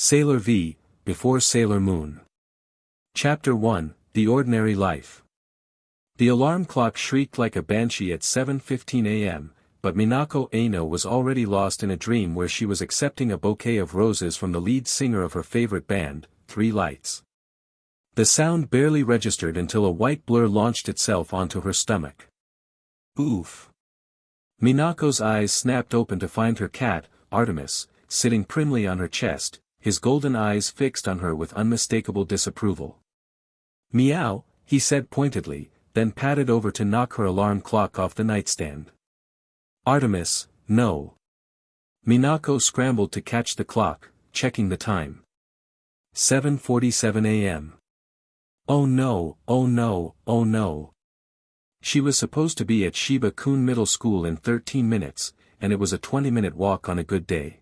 Sailor V, Before Sailor Moon. Chapter 1, The Ordinary Life. The alarm clock shrieked like a banshee at 7:15 a.m., but Minako Aino was already lost in a dream where she was accepting a bouquet of roses from the lead singer of her favorite band, Three Lights. The sound barely registered until a white blur launched itself onto her stomach. Oof. Minako's eyes snapped open to find her cat, Artemis, sitting primly on her chest, his golden eyes fixed on her with unmistakable disapproval. Meow, he said pointedly, then padded over to knock her alarm clock off the nightstand. Artemis, no. Minako scrambled to catch the clock, checking the time. 7:47 a.m. Oh no, oh no, oh no. She was supposed to be at Shiba-kun Middle School in 13 minutes, and it was a 20-minute walk on a good day.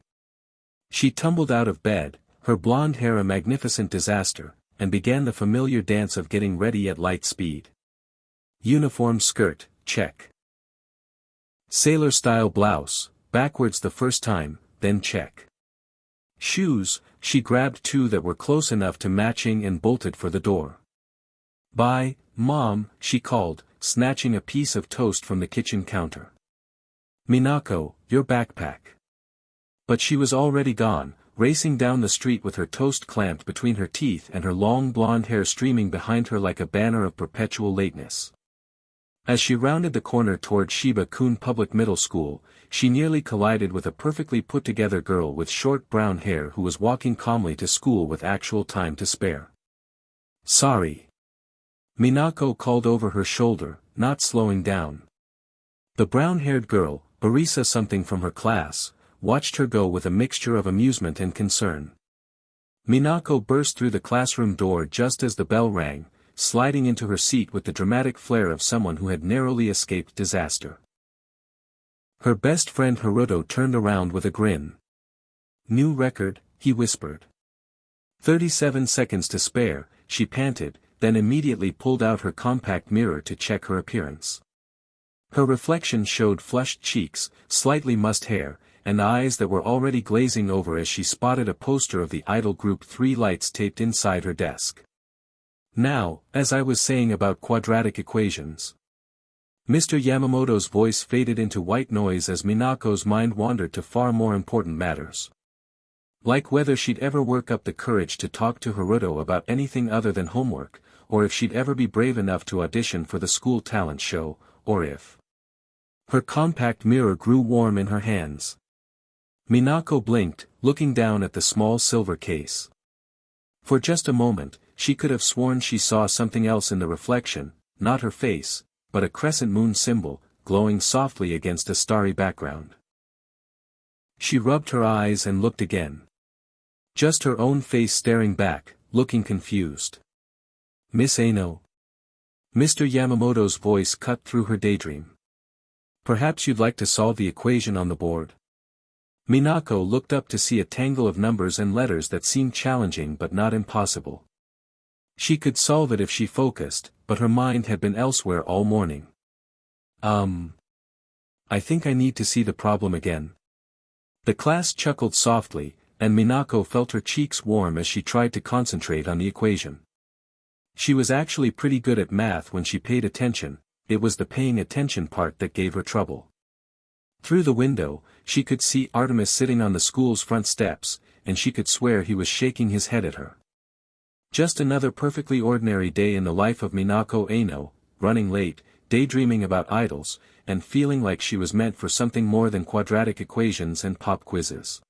She tumbled out of bed, her blonde hair a magnificent disaster, and began the familiar dance of getting ready at light speed. Uniform skirt, check. Sailor-style blouse, backwards the first time, then check. Shoes, she grabbed two that were close enough to matching and bolted for the door. Bye, Mom, she called, snatching a piece of toast from the kitchen counter. Minako, your backpack. But she was already gone, racing down the street with her toast clamped between her teeth and her long blonde hair streaming behind her like a banner of perpetual lateness. As she rounded the corner toward Shiba-kun Public Middle School, she nearly collided with a perfectly put-together girl with short brown hair who was walking calmly to school with actual time to spare. Sorry. Minako called over her shoulder, not slowing down. The brown-haired girl, Arisa something from her class, watched her go with a mixture of amusement and concern. Minako burst through the classroom door just as the bell rang, sliding into her seat with the dramatic flair of someone who had narrowly escaped disaster. Her best friend Haruto turned around with a grin. New record, he whispered. 37 seconds to spare, she panted, then immediately pulled out her compact mirror to check her appearance. Her reflection showed flushed cheeks, slightly mussed hair, and eyes that were already glazing over as she spotted a poster of the idol group Three Lights taped inside her desk. Now, as I was saying about quadratic equations. Mr. Yamamoto's voice faded into white noise as Minako's mind wandered to far more important matters. Like whether she'd ever work up the courage to talk to Haruto about anything other than homework, or if she'd ever be brave enough to audition for the school talent show, or if. Her compact mirror grew warm in her hands. Minako blinked, looking down at the small silver case. For just a moment, she could have sworn she saw something else in the reflection, not her face, but a crescent moon symbol, glowing softly against a starry background. She rubbed her eyes and looked again. Just her own face staring back, looking confused. Miss Aino. Mr. Yamamoto's voice cut through her daydream. Perhaps you'd like to solve the equation on the board? Minako looked up to see a tangle of numbers and letters that seemed challenging but not impossible. She could solve it if she focused, but her mind had been elsewhere all morning. I think I need to see the problem again. The class chuckled softly, and Minako felt her cheeks warm as she tried to concentrate on the equation. She was actually pretty good at math when she paid attention, it was the paying attention part that gave her trouble. Through the window, she could see Artemis sitting on the school's front steps, and she could swear he was shaking his head at her. Just another perfectly ordinary day in the life of Minako Aino, running late, daydreaming about idols, and feeling like she was meant for something more than quadratic equations and pop quizzes.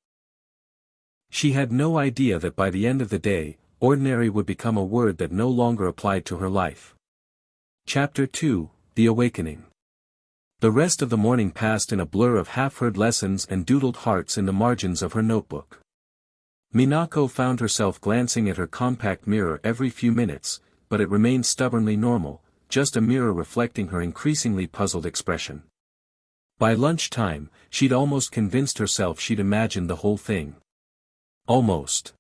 She had no idea that by the end of the day, ordinary would become a word that no longer applied to her life. Chapter 2, The Awakening. The rest of the morning passed in a blur of half-heard lessons and doodled hearts in the margins of her notebook. Minako found herself glancing at her compact mirror every few minutes, but it remained stubbornly normal, just a mirror reflecting her increasingly puzzled expression. By lunchtime, she'd almost convinced herself she'd imagined the whole thing. Almost.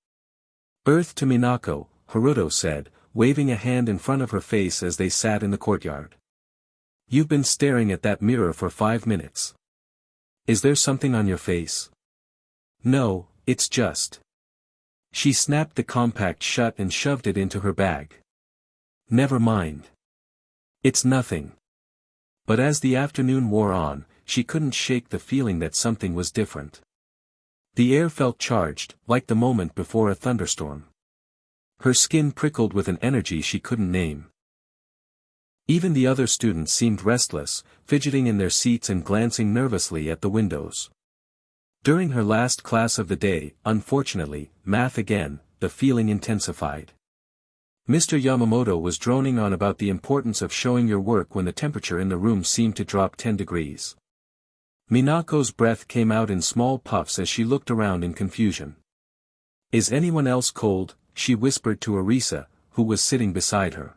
Earth to Minako, Haruto said, waving a hand in front of her face as they sat in the courtyard. You've been staring at that mirror for 5 minutes. Is there something on your face? No, it's just. She snapped the compact shut and shoved it into her bag. Never mind. It's nothing. But as the afternoon wore on, she couldn't shake the feeling that something was different. The air felt charged, like the moment before a thunderstorm. Her skin prickled with an energy she couldn't name. Even the other students seemed restless, fidgeting in their seats and glancing nervously at the windows. During her last class of the day, unfortunately, math again, the feeling intensified. Mr. Yamamoto was droning on about the importance of showing your work when the temperature in the room seemed to drop 10 degrees. Minako's breath came out in small puffs as she looked around in confusion. Is anyone else cold? She whispered to Arisa, who was sitting beside her.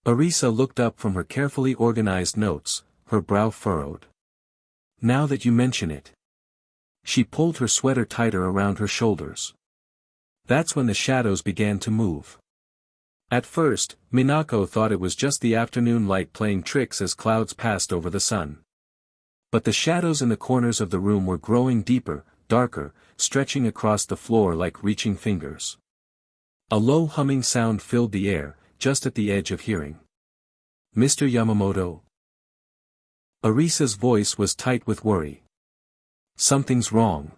Arisa looked up from her carefully organized notes, her brow furrowed. Now that you mention it. She pulled her sweater tighter around her shoulders. That's when the shadows began to move. At first, Minako thought it was just the afternoon light playing tricks as clouds passed over the sun. But the shadows in the corners of the room were growing deeper, darker, stretching across the floor like reaching fingers. A low humming sound filled the air, just at the edge of hearing. Mr. Yamamoto? Arisa's voice was tight with worry. Something's wrong.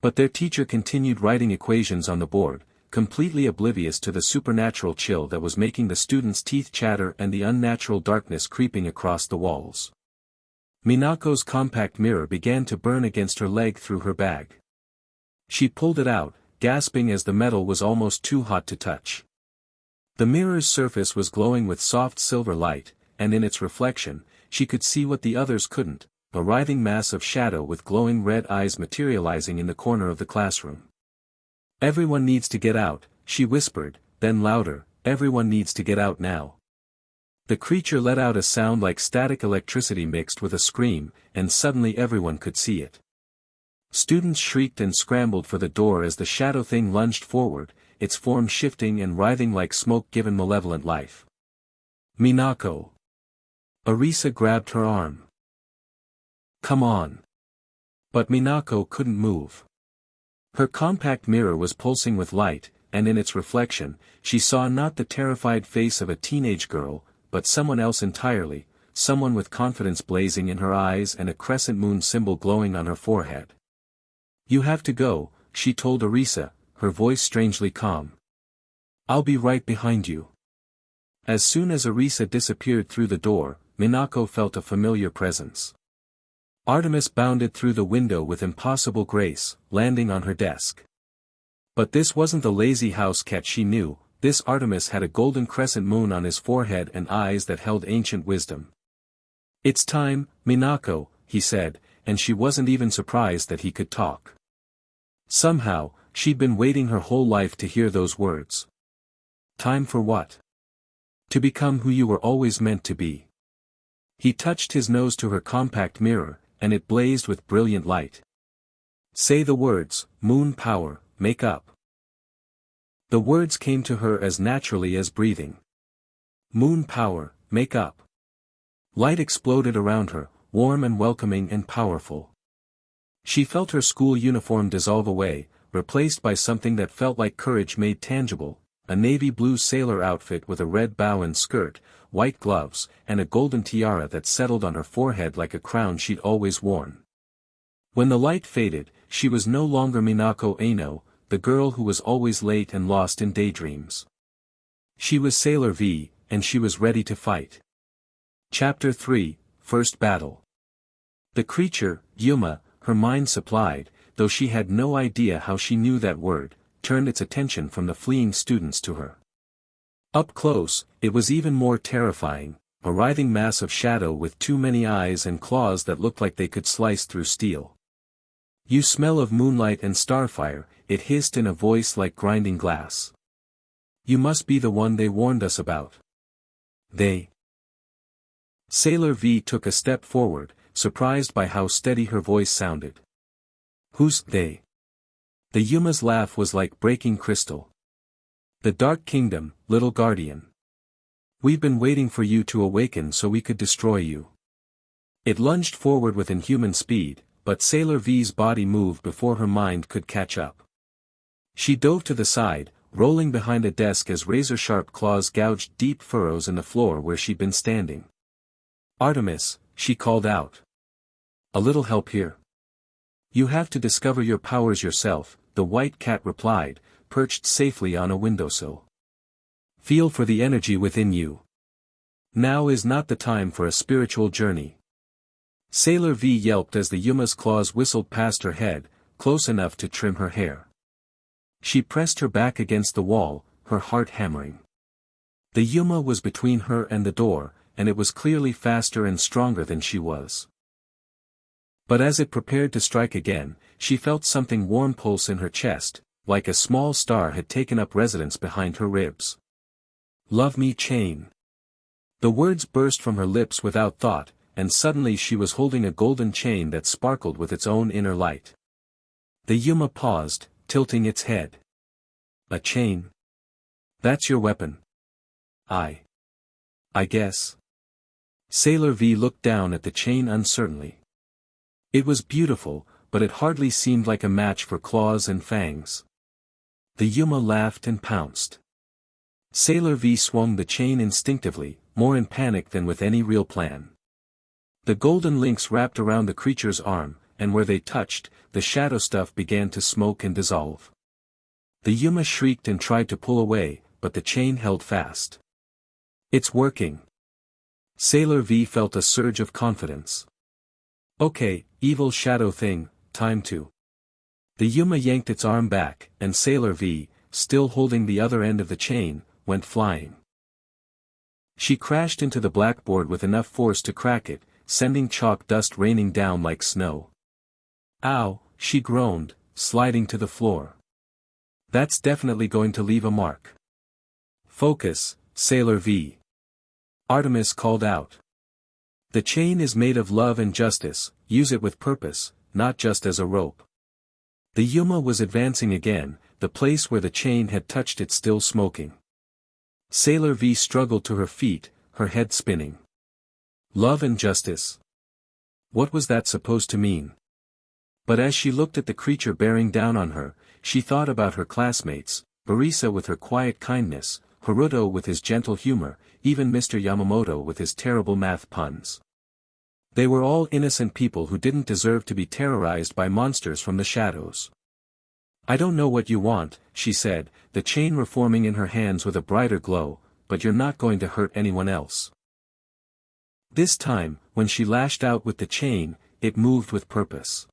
But their teacher continued writing equations on the board, completely oblivious to the supernatural chill that was making the students' teeth chatter and the unnatural darkness creeping across the walls. Minako's compact mirror began to burn against her leg through her bag. She pulled it out, gasping as the metal was almost too hot to touch. The mirror's surface was glowing with soft silver light, and in its reflection, she could see what the others couldn't, a writhing mass of shadow with glowing red eyes materializing in the corner of the classroom. Everyone needs to get out, she whispered, then louder, everyone needs to get out now. The creature let out a sound like static electricity mixed with a scream, and suddenly everyone could see it. Students shrieked and scrambled for the door as the shadow thing lunged forward, its form shifting and writhing like smoke given malevolent life. Minako. Arisa grabbed her arm. Come on. But Minako couldn't move. Her compact mirror was pulsing with light, and in its reflection, she saw not the terrified face of a teenage girl, but someone else entirely, someone with confidence blazing in her eyes and a crescent moon symbol glowing on her forehead. You have to go, she told Arisa, her voice strangely calm. I'll be right behind you. As soon as Arisa disappeared through the door, Minako felt a familiar presence. Artemis bounded through the window with impossible grace, landing on her desk. But this wasn't the lazy house cat she knew. This Artemis had a golden crescent moon on his forehead and eyes that held ancient wisdom. It's time, Minako, he said, and she wasn't even surprised that he could talk. Somehow, she'd been waiting her whole life to hear those words. Time for what? To become who you were always meant to be. He touched his nose to her compact mirror, and it blazed with brilliant light. Say the words, moon power, make up. The words came to her as naturally as breathing. Moon power, make up. Light exploded around her, warm and welcoming and powerful. She felt her school uniform dissolve away, replaced by something that felt like courage made tangible, a navy blue sailor outfit with a red bow and skirt, white gloves, and a golden tiara that settled on her forehead like a crown she'd always worn. When the light faded, she was no longer Minako Aino, the girl who was always late and lost in daydreams. She was Sailor V, and she was ready to fight. Chapter 3, First Battle. The creature, Yuma, her mind supplied, though she had no idea how she knew that word, turned its attention from the fleeing students to her. Up close, it was even more terrifying, a writhing mass of shadow with too many eyes and claws that looked like they could slice through steel. You smell of moonlight and starfire, it hissed in a voice like grinding glass. You must be the one they warned us about. They. Sailor V took a step forward, surprised by how steady her voice sounded. Who's they? The Yuma's laugh was like breaking crystal. The Dark Kingdom, little guardian. We've been waiting for you to awaken so we could destroy you. It lunged forward with inhuman speed, but Sailor V's body moved before her mind could catch up. She dove to the side, rolling behind a desk as razor-sharp claws gouged deep furrows in the floor where she'd been standing. "Artemis," she called out. "A little help here?" "You have to discover your powers yourself," the white cat replied, perched safely on a windowsill. "Feel for the energy within you. Now is not the time for a spiritual journey." Sailor V yelped as the Yuma's claws whistled past her head, close enough to trim her hair. She pressed her back against the wall, her heart hammering. The Yuma was between her and the door, and it was clearly faster and stronger than she was. But as it prepared to strike again, she felt something warm pulse in her chest, like a small star had taken up residence behind her ribs. "Love me chain." The words burst from her lips without thought, and suddenly she was holding a golden chain that sparkled with its own inner light. The Yuma paused, tilting its head. "A chain? That's your weapon?" I guess." Sailor V looked down at the chain uncertainly. It was beautiful, but it hardly seemed like a match for claws and fangs. The Yuma laughed and pounced. Sailor V swung the chain instinctively, more in panic than with any real plan. The golden links wrapped around the creature's arm, and where they touched, the shadow stuff began to smoke and dissolve. The Yuma shrieked and tried to pull away, but the chain held fast. "It's working." Sailor V felt a surge of confidence. "Okay, evil shadow thing, time to." The Yuma yanked its arm back, and Sailor V, still holding the other end of the chain, went flying. She crashed into the blackboard with enough force to crack it, sending chalk dust raining down like snow. "Ow," she groaned, sliding to the floor. "That's definitely going to leave a mark." "Focus, Sailor V." Artemis called out. "The chain is made of love and justice, use it with purpose, not just as a rope." The Yuma was advancing again, the place where the chain had touched it still smoking. Sailor V struggled to her feet, her head spinning. Love and justice? What was that supposed to mean? But as she looked at the creature bearing down on her, she thought about her classmates, Barisa with her quiet kindness, Haruto with his gentle humor, even Mr. Yamamoto with his terrible math puns. They were all innocent people who didn't deserve to be terrorized by monsters from the shadows. "I don't know what you want," she said, the chain reforming in her hands with a brighter glow, "but you're not going to hurt anyone else." This time, when she lashed out with the chain, it moved with purpose.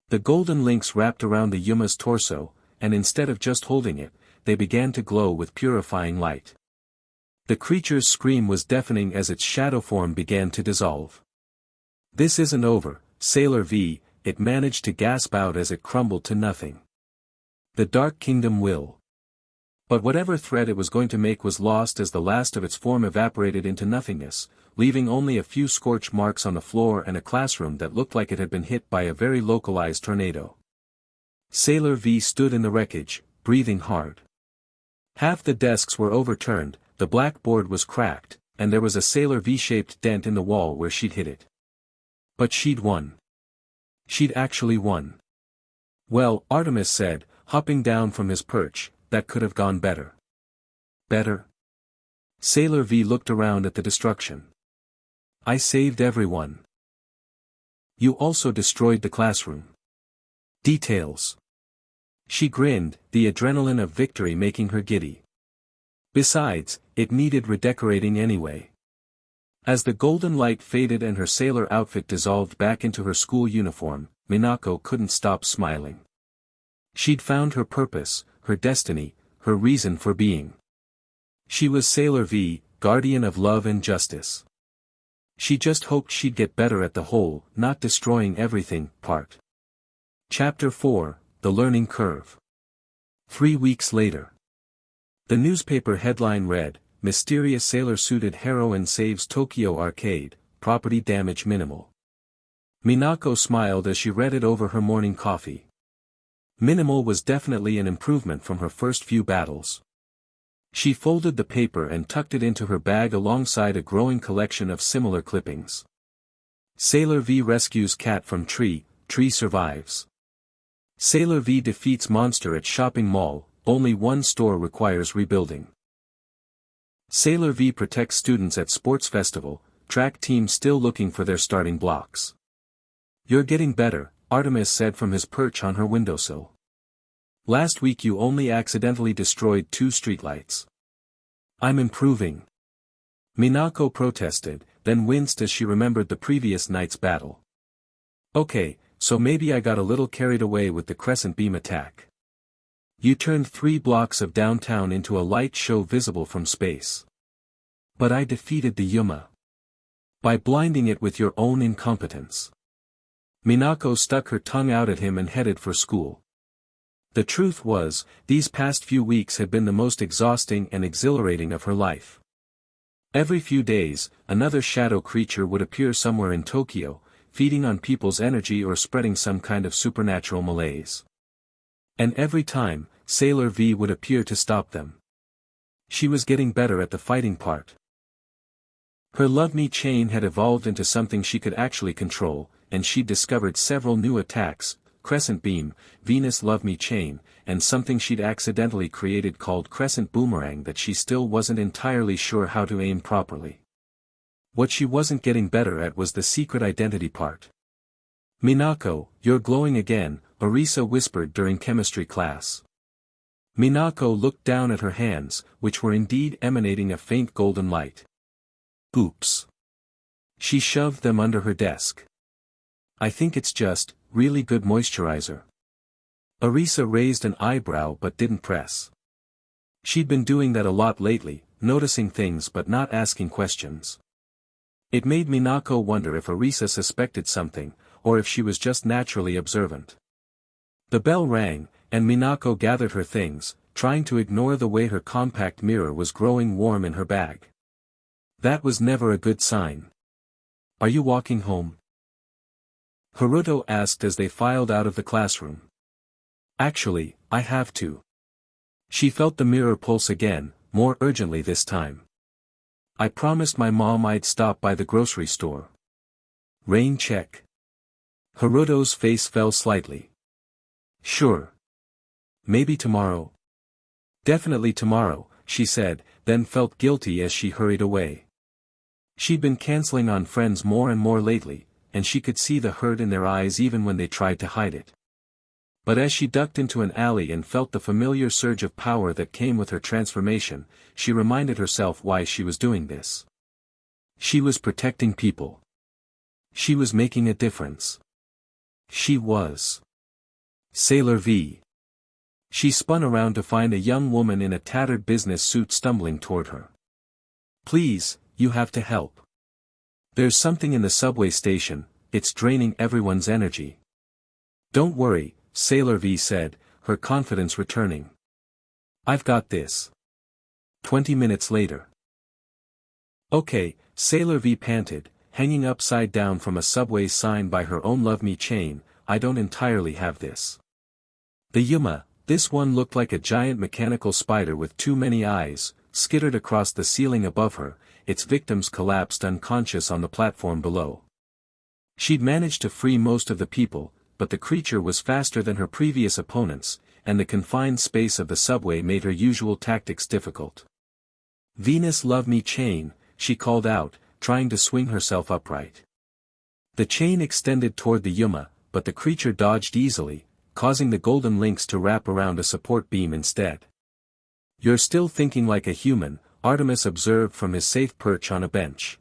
The golden links wrapped around the Yuma's torso, and instead of just holding it, they began to glow with purifying light. The creature's scream was deafening as its shadow form began to dissolve. "This isn't over, Sailor V," it managed to gasp out as it crumbled to nothing. "The Dark Kingdom will." But whatever threat it was going to make was lost as the last of its form evaporated into nothingness, leaving only a few scorch marks on the floor and a classroom that looked like it had been hit by a very localized tornado. Sailor V stood in the wreckage, breathing hard. Half the desks were overturned, the blackboard was cracked, and there was a Sailor V-shaped dent in the wall where she'd hit it. But she'd won. She'd actually won. "Well," Artemis said, hopping down from his perch, "that could have gone better." "Better?" Sailor V looked around at the destruction. "I saved everyone." "You also destroyed the classroom." "Details." She grinned, the adrenaline of victory making her giddy. Besides, it needed redecorating anyway. As the golden light faded and her sailor outfit dissolved back into her school uniform, Minako couldn't stop smiling. She'd found her purpose, her destiny, her reason for being. She was Sailor V, guardian of love and justice. She just hoped she'd get better at the whole, not destroying everything, part. Chapter 4, The Learning Curve. 3 weeks later. The newspaper headline read, "Mysterious sailor-suited heroine saves Tokyo Arcade, property damage minimal." Minako smiled as she read it over her morning coffee. Minimal was definitely an improvement from her first few battles. She folded the paper and tucked it into her bag alongside a growing collection of similar clippings. Sailor V rescues cat from tree, tree survives. Sailor V defeats monster at shopping mall, only one store requires rebuilding. Sailor V protects students at sports festival, track team still looking for their starting blocks. You're getting better, Artemis said from his perch on her windowsill. Last week you only accidentally destroyed 2 streetlights. I'm improving. Minako protested, then winced as she remembered the previous night's battle. Okay, so maybe I got a little carried away with the crescent beam attack. You turned 3 blocks of downtown into a light show visible from space. But I defeated the Yuma. By blinding it with your own incompetence. Minako stuck her tongue out at him and headed for school. The truth was, these past few weeks had been the most exhausting and exhilarating of her life. Every few days, another shadow creature would appear somewhere in Tokyo, feeding on people's energy or spreading some kind of supernatural malaise. And every time, Sailor V would appear to stop them. She was getting better at the fighting part. Her Love Me chain had evolved into something she could actually control, and she'd discovered several new attacks, Crescent Beam, Venus Love Me chain, and something she'd accidentally created called Crescent Boomerang that she still wasn't entirely sure how to aim properly. What she wasn't getting better at was the secret identity part. Minako, you're glowing again, Orisa whispered during chemistry class. Minako looked down at her hands, which were indeed emanating a faint golden light. Oops. She shoved them under her desk. I think it's just, really good moisturizer. Orisa raised an eyebrow but didn't press. She'd been doing that a lot lately, noticing things but not asking questions. It made Minako wonder if Orisa suspected something, or if she was just naturally observant. The bell rang, and Minako gathered her things, trying to ignore the way her compact mirror was growing warm in her bag. That was never a good sign. Are you walking home? Haruto asked as they filed out of the classroom. Actually, I have to. She felt the mirror pulse again, more urgently this time. I promised my mom I'd stop by the grocery store. Rain check. Haruto's face fell slightly. Sure. Maybe tomorrow. Definitely tomorrow, she said, then felt guilty as she hurried away. She'd been canceling on friends more and more lately, and she could see the hurt in their eyes even when they tried to hide it. But as she ducked into an alley and felt the familiar surge of power that came with her transformation, she reminded herself why she was doing this. She was protecting people. She was making a difference. She was Sailor V. She spun around to find a young woman in a tattered business suit stumbling toward her. Please, you have to help. There's something in the subway station, it's draining everyone's energy. Don't worry, Sailor V said, her confidence returning. I've got this. 20 minutes later. Okay, Sailor V panted, hanging upside down from a subway sign by her own Love Me chain, I don't entirely have this. The Yuma, this one looked like a giant mechanical spider with too many eyes, skittered across the ceiling above her, its victims collapsed unconscious on the platform below. She'd managed to free most of the people, but the creature was faster than her previous opponents, and the confined space of the subway made her usual tactics difficult. Venus Love Me chain, she called out, trying to swing herself upright. The chain extended toward the Yuma, but the creature dodged easily, causing the golden links to wrap around a support beam instead. You're still thinking like a human, Artemis observed from his safe perch on a bench.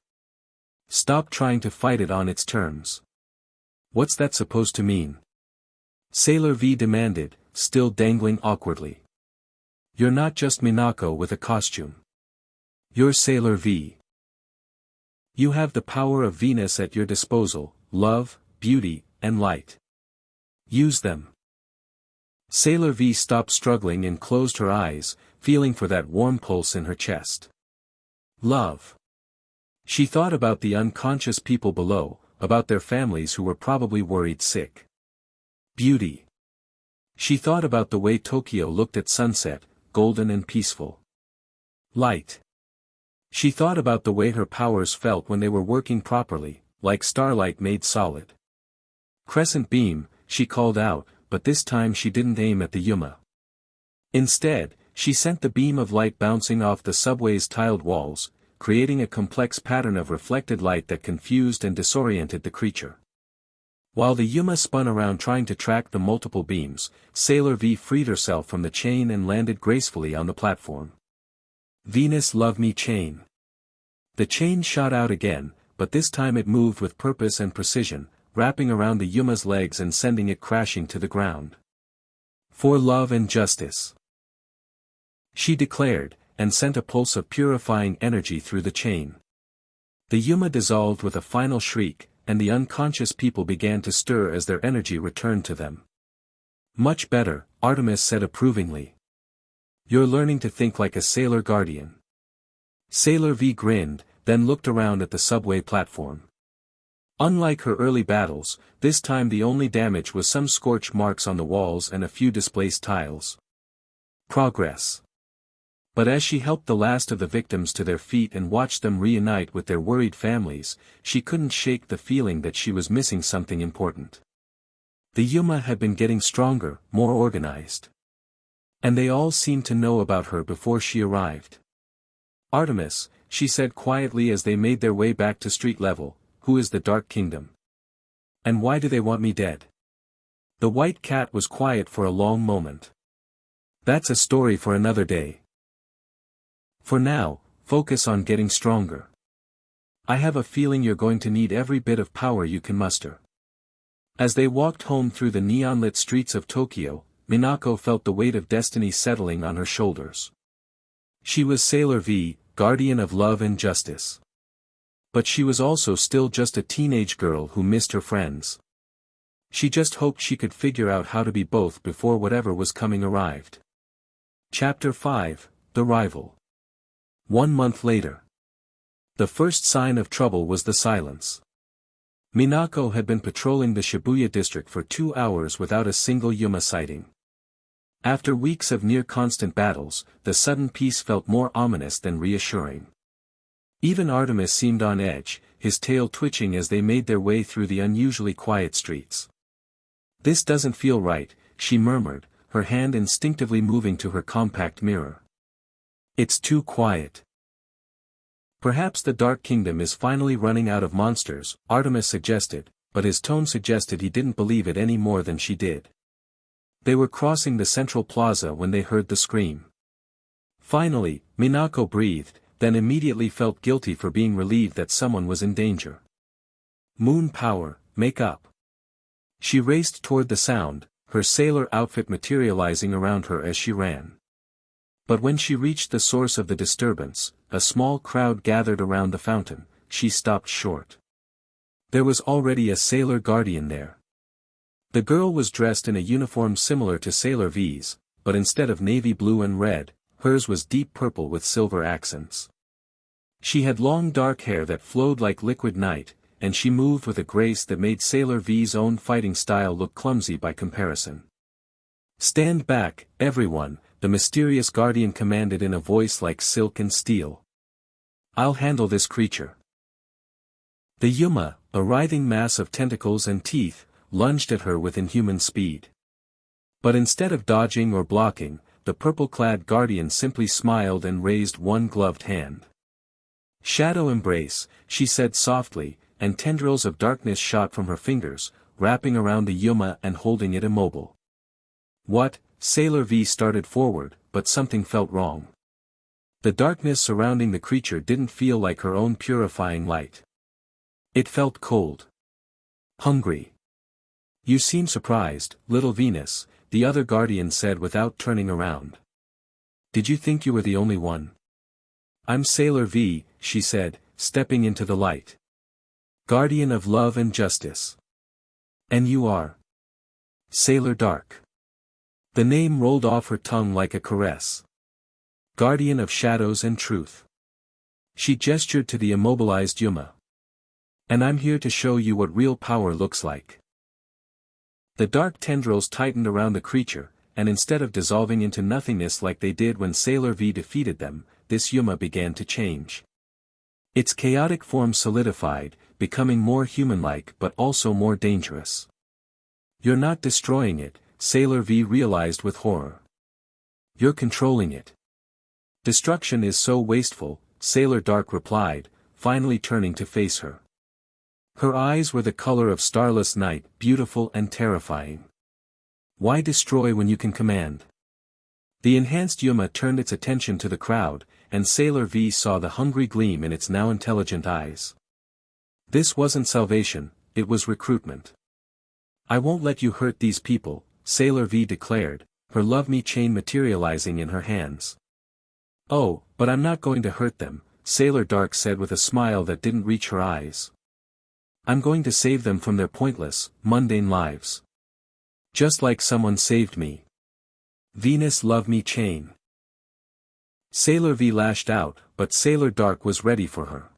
Stop trying to fight it on its terms. What's that supposed to mean? Sailor V demanded, still dangling awkwardly. You're not just Minako with a costume. You're Sailor V. You have the power of Venus at your disposal, love, beauty, and light. Use them. Sailor V stopped struggling and closed her eyes, feeling for that warm pulse in her chest. Love. She thought about the unconscious people below, about their families who were probably worried sick. Beauty. She thought about the way Tokyo looked at sunset, golden and peaceful. Light. She thought about the way her powers felt when they were working properly, like starlight made solid. Crescent beam, she called out, but this time she didn't aim at the Yuma. Instead, she sent the beam of light bouncing off the subway's tiled walls, creating a complex pattern of reflected light that confused and disoriented the creature. While the Yuma spun around trying to track the multiple beams, Sailor V freed herself from the chain and landed gracefully on the platform. Venus Love Me Chain. The chain shot out again, but this time it moved with purpose and precision, wrapping around the Yuma's legs and sending it crashing to the ground. For love and justice, she declared, and sent a pulse of purifying energy through the chain. The Yuma dissolved with a final shriek, and the unconscious people began to stir as their energy returned to them. Much better, Artemis said approvingly. You're learning to think like a Sailor Guardian. Sailor V grinned, then looked around at the subway platform. Unlike her early battles, this time the only damage was some scorch marks on the walls and a few displaced tiles. Progress. But as she helped the last of the victims to their feet and watched them reunite with their worried families, she couldn't shake the feeling that she was missing something important. The Yuma had been getting stronger, more organized. And they all seemed to know about her before she arrived. Artemis, she said quietly as they made their way back to street level, who is the Dark Kingdom? And why do they want me dead? The white cat was quiet for a long moment. That's a story for another day. For now, focus on getting stronger. I have a feeling you're going to need every bit of power you can muster. As they walked home through the neon-lit streets of Tokyo, Minako felt the weight of destiny settling on her shoulders. She was Sailor V, guardian of love and justice. But she was also still just a teenage girl who missed her friends. She just hoped she could figure out how to be both before whatever was coming arrived. Chapter 5, The Rival. 1 month later. The first sign of trouble was the silence. Minako had been patrolling the Shibuya district for 2 hours without a single Yuma sighting. After weeks of near-constant battles, the sudden peace felt more ominous than reassuring. Even Artemis seemed on edge, his tail twitching as they made their way through the unusually quiet streets. This doesn't feel right, she murmured, her hand instinctively moving to her compact mirror. It's too quiet. Perhaps the Dark Kingdom is finally running out of monsters, Artemis suggested, but his tone suggested he didn't believe it any more than she did. They were crossing the central plaza when they heard the scream. Finally, Minako breathed, then immediately felt guilty for being relieved that someone was in danger. Moon power, make up. She raced toward the sound, her sailor outfit materializing around her as she ran. But when she reached the source of the disturbance, a small crowd gathered around the fountain, she stopped short. There was already a Sailor Guardian there. The girl was dressed in a uniform similar to Sailor V's, but instead of navy blue and red, hers was deep purple with silver accents. She had long dark hair that flowed like liquid night, and she moved with a grace that made Sailor V's own fighting style look clumsy by comparison. Stand back, everyone, the mysterious guardian commanded in a voice like silk and steel. I'll handle this creature. The Yuma, a writhing mass of tentacles and teeth, lunged at her with inhuman speed. But instead of dodging or blocking, the purple-clad guardian simply smiled and raised one gloved hand. Shadow Embrace, she said softly, and tendrils of darkness shot from her fingers, wrapping around the Yuma and holding it immobile. What? Sailor V started forward, but something felt wrong. The darkness surrounding the creature didn't feel like her own purifying light. It felt cold. Hungry. You seem surprised, little Venus, the other guardian said without turning around. Did you think you were the only one? I'm Sailor V, she said, stepping into the light. Guardian of love and justice. And you are? Sailor Dark. The name rolled off her tongue like a caress. Guardian of shadows and truth. She gestured to the immobilized Yuma. And I'm here to show you what real power looks like. The dark tendrils tightened around the creature, and instead of dissolving into nothingness like they did when Sailor V defeated them, this Yuma began to change. Its chaotic form solidified, becoming more human-like but also more dangerous. You're not destroying it, Sailor V realized with horror. You're controlling it. Destruction is so wasteful, Sailor Dark replied, finally turning to face her. Her eyes were the color of starless night, beautiful and terrifying. Why destroy when you can command? The enhanced Yuma turned its attention to the crowd, and Sailor V saw the hungry gleam in its now intelligent eyes. This wasn't salvation, it was recruitment. I won't let you hurt these people, Sailor V declared, her love me chain materializing in her hands. Oh, but I'm not going to hurt them, Sailor Dark said with a smile that didn't reach her eyes. I'm going to save them from their pointless, mundane lives. Just like someone saved me. Venus love me chain. Sailor V lashed out, but Sailor Dark was ready for her.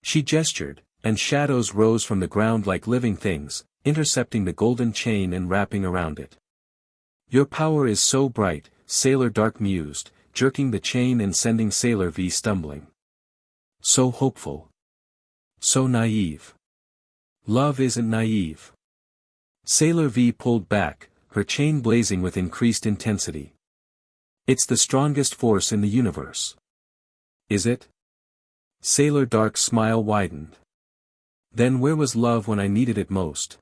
She gestured, and shadows rose from the ground like living things, intercepting the golden chain and wrapping around it. Your power is so bright, Sailor Dark mused, jerking the chain and sending Sailor V stumbling. So hopeful. So naive. Love isn't naive. Sailor V pulled back, her chain blazing with increased intensity. It's the strongest force in the universe. Is it? Sailor Dark's smile widened. Then where was love when I needed it most?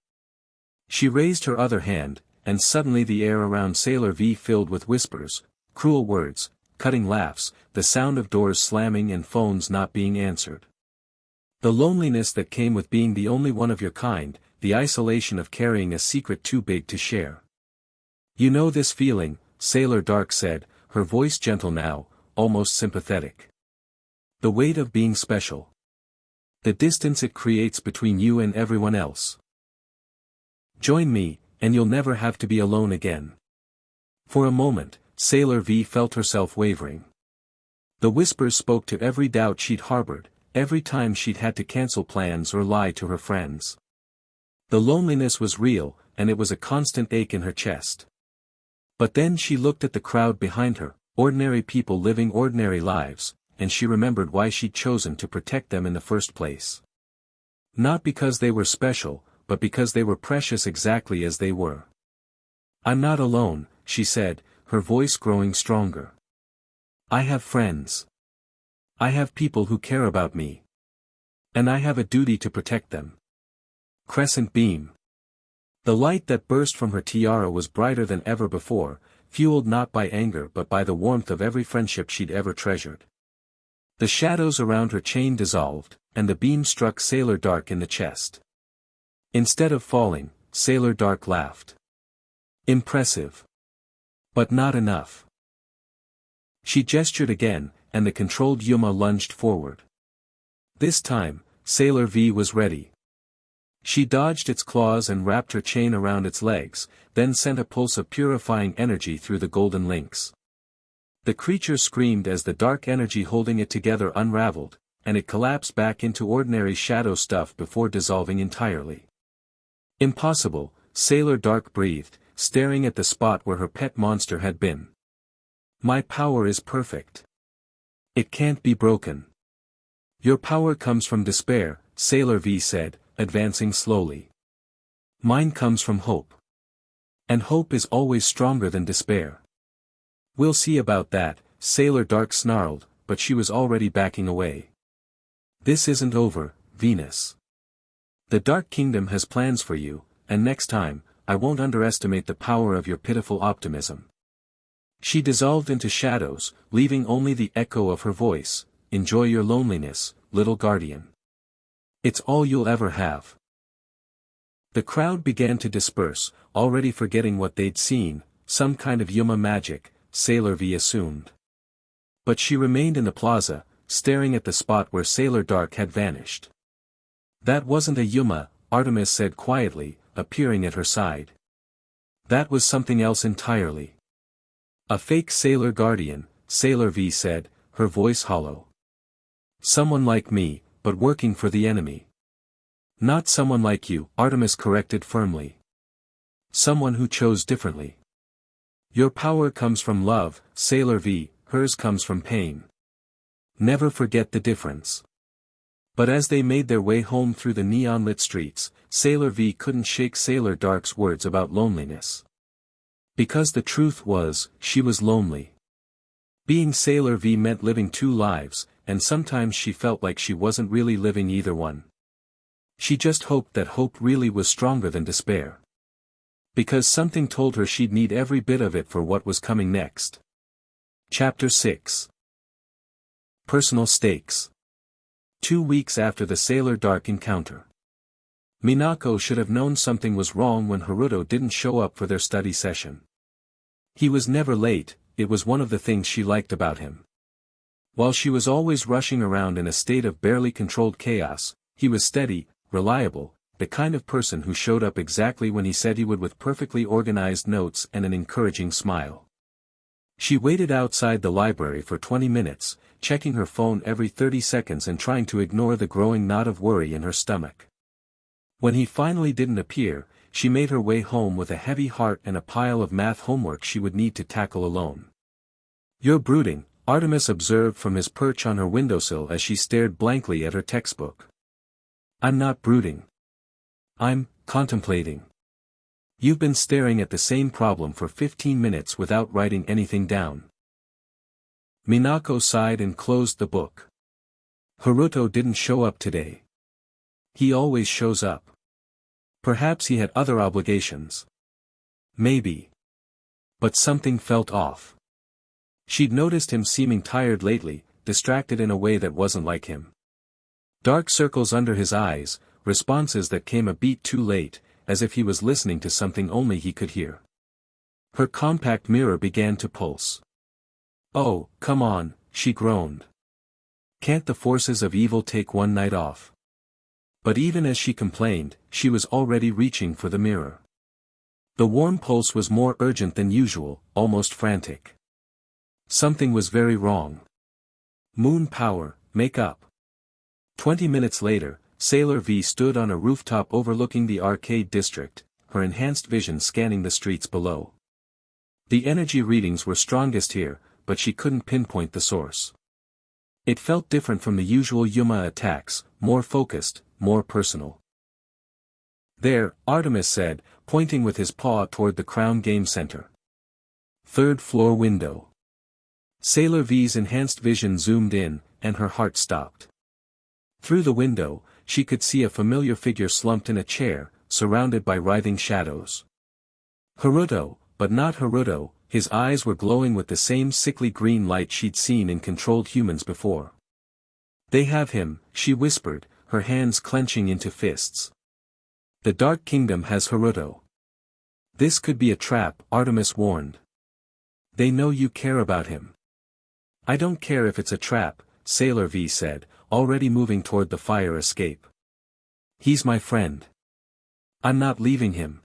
She raised her other hand, and suddenly the air around Sailor V filled with whispers, cruel words, cutting laughs, the sound of doors slamming and phones not being answered. The loneliness that came with being the only one of your kind, the isolation of carrying a secret too big to share. You know this feeling, Sailor Dark said, her voice gentle now, almost sympathetic. The weight of being special. The distance it creates between you and everyone else. Join me, and you'll never have to be alone again. For a moment, Sailor V felt herself wavering. The whispers spoke to every doubt she'd harbored, every time she'd had to cancel plans or lie to her friends. The loneliness was real, and it was a constant ache in her chest. But then she looked at the crowd behind her, ordinary people living ordinary lives, and she remembered why she'd chosen to protect them in the first place. Not because they were special, but because they were precious exactly as they were. I'm not alone, she said, her voice growing stronger. I have friends. I have people who care about me. And I have a duty to protect them. Crescent beam. The light that burst from her tiara was brighter than ever before, fueled not by anger but by the warmth of every friendship she'd ever treasured. The shadows around her chain dissolved, and the beam struck Sailor Dark in the chest. Instead of falling, Sailor Dark laughed. Impressive. But not enough. She gestured again, and the controlled Yuma lunged forward. This time, Sailor V was ready. She dodged its claws and wrapped her chain around its legs, then sent a pulse of purifying energy through the golden links. The creature screamed as the dark energy holding it together unraveled, and it collapsed back into ordinary shadow stuff before dissolving entirely. Impossible, Sailor Dark breathed, staring at the spot where her pet monster had been. My power is perfect. It can't be broken. Your power comes from despair, Sailor V said, advancing slowly. Mine comes from hope. And hope is always stronger than despair. We'll see about that, Sailor Dark snarled, but she was already backing away. This isn't over, Venus. The Dark Kingdom has plans for you, and next time, I won't underestimate the power of your pitiful optimism. She dissolved into shadows, leaving only the echo of her voice. Enjoy your loneliness, little guardian. It's all you'll ever have. The crowd began to disperse, already forgetting what they'd seen, some kind of Yuma magic, Sailor V assumed. But she remained in the plaza, staring at the spot where Sailor Dark had vanished. That wasn't a Yuma, Artemis said quietly, appearing at her side. That was something else entirely. A fake Sailor Guardian, Sailor V said, her voice hollow. Someone like me, but working for the enemy. Not someone like you, Artemis corrected firmly. Someone who chose differently. Your power comes from love, Sailor V, hers comes from pain. Never forget the difference. But as they made their way home through the neon-lit streets, Sailor V couldn't shake Sailor Dark's words about loneliness. Because the truth was, she was lonely. Being Sailor V meant living two lives, and sometimes she felt like she wasn't really living either one. She just hoped that hope really was stronger than despair. Because something told her she'd need every bit of it for what was coming next. Chapter 6. Personal Stakes. 2 weeks after the Sailor Dark encounter. Minako should have known something was wrong when Haruto didn't show up for their study session. He was never late, it was one of the things she liked about him. While she was always rushing around in a state of barely controlled chaos, he was steady, reliable, the kind of person who showed up exactly when he said he would with perfectly organized notes and an encouraging smile. She waited outside the library for 20 minutes, checking her phone every 30 seconds and trying to ignore the growing knot of worry in her stomach. When he finally didn't appear, she made her way home with a heavy heart and a pile of math homework she would need to tackle alone. "You're brooding," Artemis observed from his perch on her windowsill as she stared blankly at her textbook. "I'm not brooding. I'm contemplating. You've been staring at the same problem for 15 minutes without writing anything down." Minako sighed and closed the book. Haruto didn't show up today. He always shows up. Perhaps he had other obligations. Maybe. But something felt off. She'd noticed him seeming tired lately, distracted in a way that wasn't like him. Dark circles under his eyes, responses that came a beat too late, as if he was listening to something only he could hear. Her compact mirror began to pulse. "Oh, come on," she groaned. "Can't the forces of evil take one night off?" But even as she complained, she was already reaching for the mirror. The warm pulse was more urgent than usual, almost frantic. Something was very wrong. Moon power, make up. 20 minutes later, Sailor V stood on a rooftop overlooking the arcade district, her enhanced vision scanning the streets below. The energy readings were strongest here, but she couldn't pinpoint the source. It felt different from the usual Yuma attacks, more focused, more personal. "There," Artemis said, pointing with his paw toward the Crown Game Center. "Third floor window." Sailor V's enhanced vision zoomed in, and her heart stopped. Through the window, she could see a familiar figure slumped in a chair, surrounded by writhing shadows. Haruto, but not Haruto, his eyes were glowing with the same sickly green light she'd seen in controlled humans before. "They have him," she whispered, her hands clenching into fists. "The Dark Kingdom has Haruto." "This could be a trap," Artemis warned. "They know you care about him." "I don't care if it's a trap," Sailor V said, already moving toward the fire escape. "He's my friend. I'm not leaving him."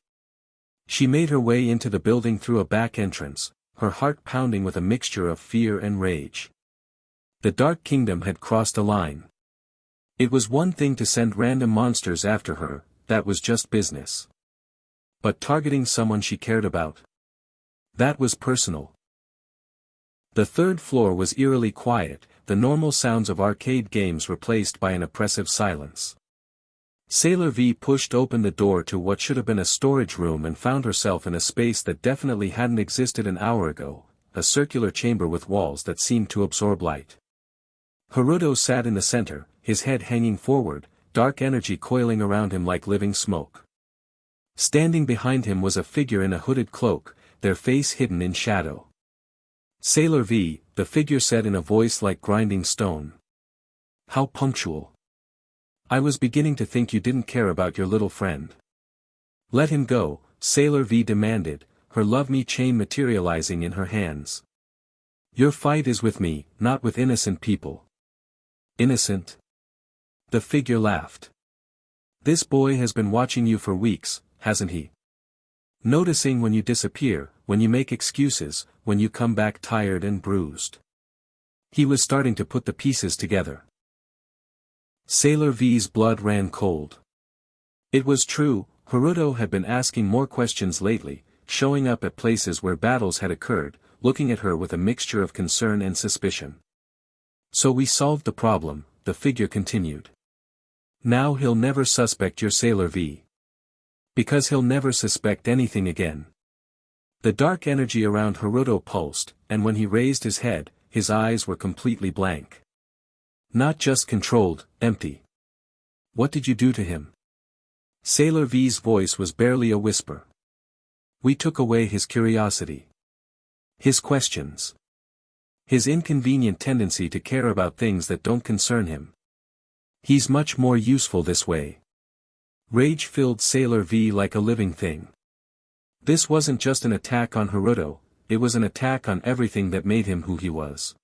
She made her way into the building through a back entrance, her heart pounding with a mixture of fear and rage. The Dark Kingdom had crossed a line. It was one thing to send random monsters after her, that was just business. But targeting someone she cared about? That was personal. The third floor was eerily quiet, the normal sounds of arcade games replaced by an oppressive silence. Sailor V pushed open the door to what should have been a storage room and found herself in a space that definitely hadn't existed an hour ago, a circular chamber with walls that seemed to absorb light. Haruto sat in the center, his head hanging forward, dark energy coiling around him like living smoke. Standing behind him was a figure in a hooded cloak, their face hidden in shadow. "Sailor V," the figure said in a voice like grinding stone. "How punctual. I was beginning to think you didn't care about your little friend." "Let him go," Sailor V demanded, her love me chain materializing in her hands. "Your fight is with me, not with innocent people." "Innocent?" The figure laughed. "This boy has been watching you for weeks, hasn't he? Noticing when you disappear, when you make excuses, when you come back tired and bruised. He was starting to put the pieces together." Sailor V's blood ran cold. It was true, Haruto had been asking more questions lately, showing up at places where battles had occurred, looking at her with a mixture of concern and suspicion. "So we solved the problem," the figure continued. "Now he'll never suspect your Sailor V. Because he'll never suspect anything again." The dark energy around Haruto pulsed, and when he raised his head, his eyes were completely blank. Not just controlled, empty. What did you do to him? Sailor V's voice was barely a whisper. We took away his curiosity. His questions. His inconvenient tendency to care about things that don't concern him. He's much more useful this way. Rage filled Sailor V like a living thing. This wasn't just an attack on Haruto, it was an attack on everything that made him who he was.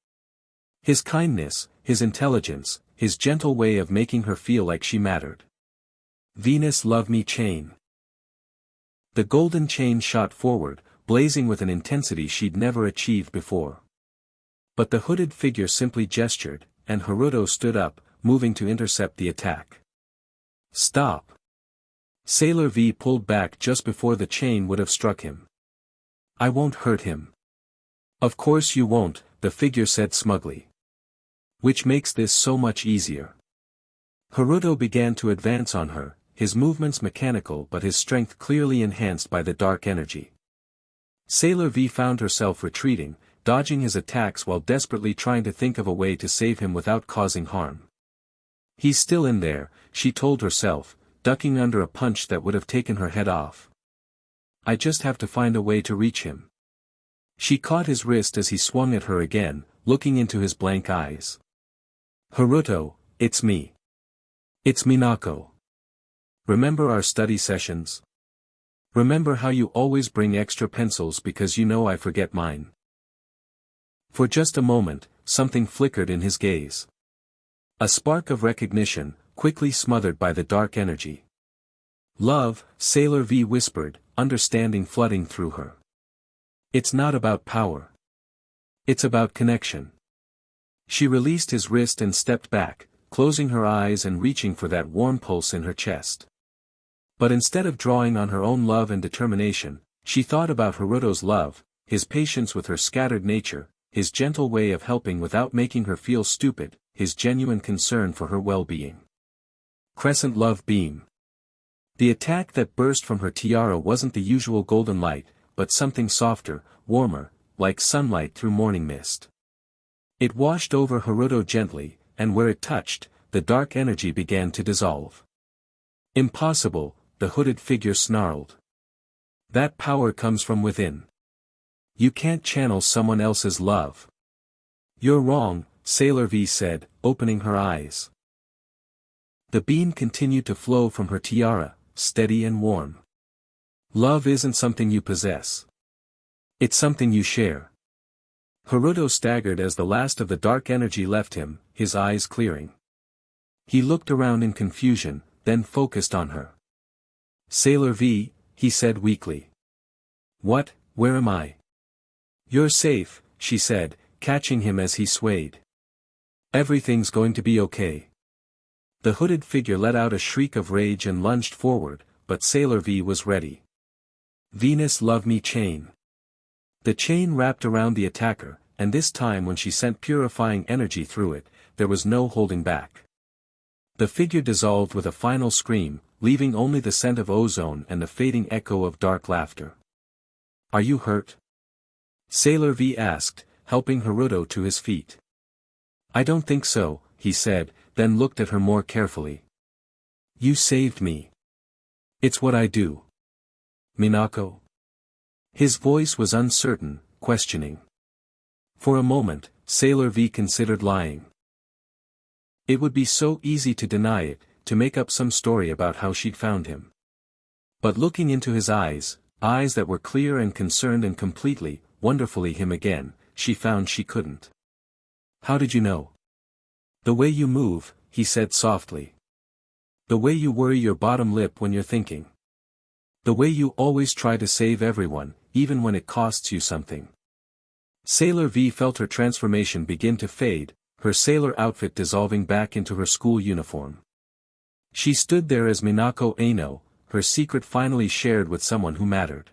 His kindness, his intelligence, his gentle way of making her feel like she mattered. Venus Love Me chain. The golden chain shot forward, blazing with an intensity she'd never achieved before. But the hooded figure simply gestured, and Haruto stood up, moving to intercept the attack. Stop! Sailor V pulled back just before the chain would have struck him. I won't hurt him. Of course you won't, the figure said smugly. Which makes this so much easier. Haruto began to advance on her, his movements mechanical but his strength clearly enhanced by the dark energy. Sailor V found herself retreating, dodging his attacks while desperately trying to think of a way to save him without causing harm. He's still in there, she told herself, ducking under a punch that would have taken her head off. I just have to find a way to reach him. She caught his wrist as he swung at her again, looking into his blank eyes. Haruto, it's me. It's Minako. Remember our study sessions? Remember how you always bring extra pencils because you know I forget mine? For just a moment, something flickered in his gaze. A spark of recognition, quickly smothered by the dark energy. Love, Sailor V whispered, understanding flooding through her. It's not about power. It's about connection. She released his wrist and stepped back, closing her eyes and reaching for that warm pulse in her chest. But instead of drawing on her own love and determination, she thought about Haruto's love, his patience with her scattered nature, his gentle way of helping without making her feel stupid, his genuine concern for her well-being. Crescent Love Beam. The attack that burst from her tiara wasn't the usual golden light, but something softer, warmer, like sunlight through morning mist. It washed over Haruto gently, and where it touched, the dark energy began to dissolve. Impossible, the hooded figure snarled. That power comes from within. You can't channel someone else's love. You're wrong, Sailor V said, opening her eyes. The beam continued to flow from her tiara, steady and warm. Love isn't something you possess. It's something you share. Haruto staggered as the last of the dark energy left him, his eyes clearing. He looked around in confusion, then focused on her. Sailor V, he said weakly. What, where am I? You're safe, she said, catching him as he swayed. Everything's going to be okay. The hooded figure let out a shriek of rage and lunged forward, but Sailor V was ready. Venus Love Me chain. The chain wrapped around the attacker, and this time when she sent purifying energy through it, there was no holding back. The figure dissolved with a final scream, leaving only the scent of ozone and the fading echo of dark laughter. Are you hurt? Sailor V asked, helping Haruto to his feet. I don't think so, he said, then looked at her more carefully. You saved me. It's what I do. Minako? His voice was uncertain, questioning. For a moment, Sailor V considered lying. It would be so easy to deny it, to make up some story about how she'd found him. But looking into his eyes, eyes that were clear and concerned and completely, wonderfully him again, she found she couldn't. How did you know? The way you move, he said softly. The way you worry your bottom lip when you're thinking. The way you always try to save everyone, even when it costs you something. Sailor V felt her transformation begin to fade, her sailor outfit dissolving back into her school uniform. She stood there as Minako Aino, her secret finally shared with someone who mattered.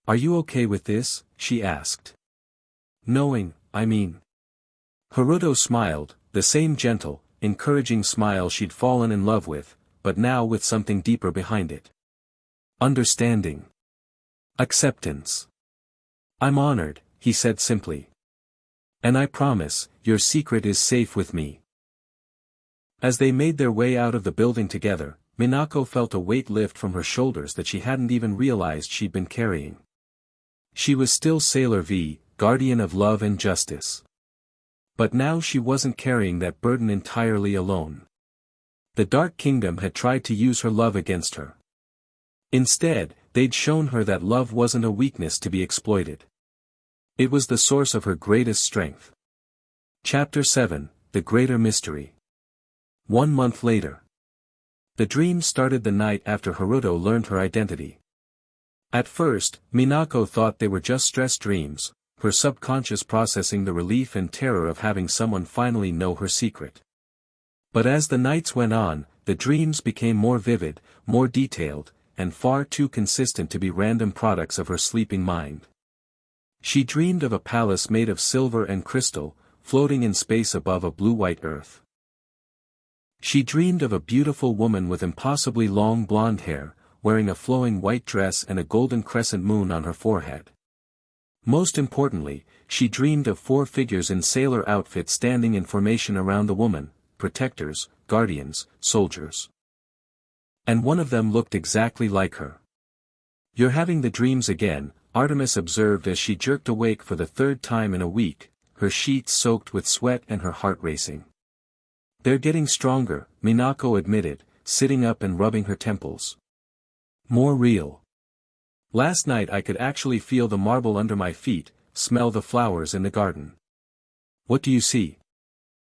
Are you okay with this? She asked. Knowing, I mean. Haruto smiled, the same gentle, encouraging smile she'd fallen in love with, but now with something deeper behind it. Understanding. Acceptance. I'm honored, he said simply. And I promise, your secret is safe with me. As they made their way out of the building together, Minako felt a weight lift from her shoulders that she hadn't even realized she'd been carrying. She was still Sailor V, guardian of love and justice. But now she wasn't carrying that burden entirely alone. The Dark Kingdom had tried to use her love against her. Instead, they'd shown her that love wasn't a weakness to be exploited. It was the source of her greatest strength. Chapter 7, The Greater Mystery. 1 month later. The dream started the night after Haruto learned her identity. At first, Minako thought they were just stress dreams, her subconscious processing the relief and terror of having someone finally know her secret. But as the nights went on, the dreams became more vivid, more detailed, and far too consistent to be random products of her sleeping mind. She dreamed of a palace made of silver and crystal, floating in space above a blue-white earth. She dreamed of a beautiful woman with impossibly long blonde hair, wearing a flowing white dress and a golden crescent moon on her forehead. Most importantly, she dreamed of 4 figures in sailor outfits standing in formation around the woman, protectors, guardians, soldiers. And one of them looked exactly like her. "You're having the dreams again," Artemis observed as she jerked awake for the 3rd time in a week, her sheets soaked with sweat and her heart racing. "They're getting stronger," Minako admitted, sitting up and rubbing her temples. "More real. Last night I could actually feel the marble under my feet, smell the flowers in the garden." "What do you see?"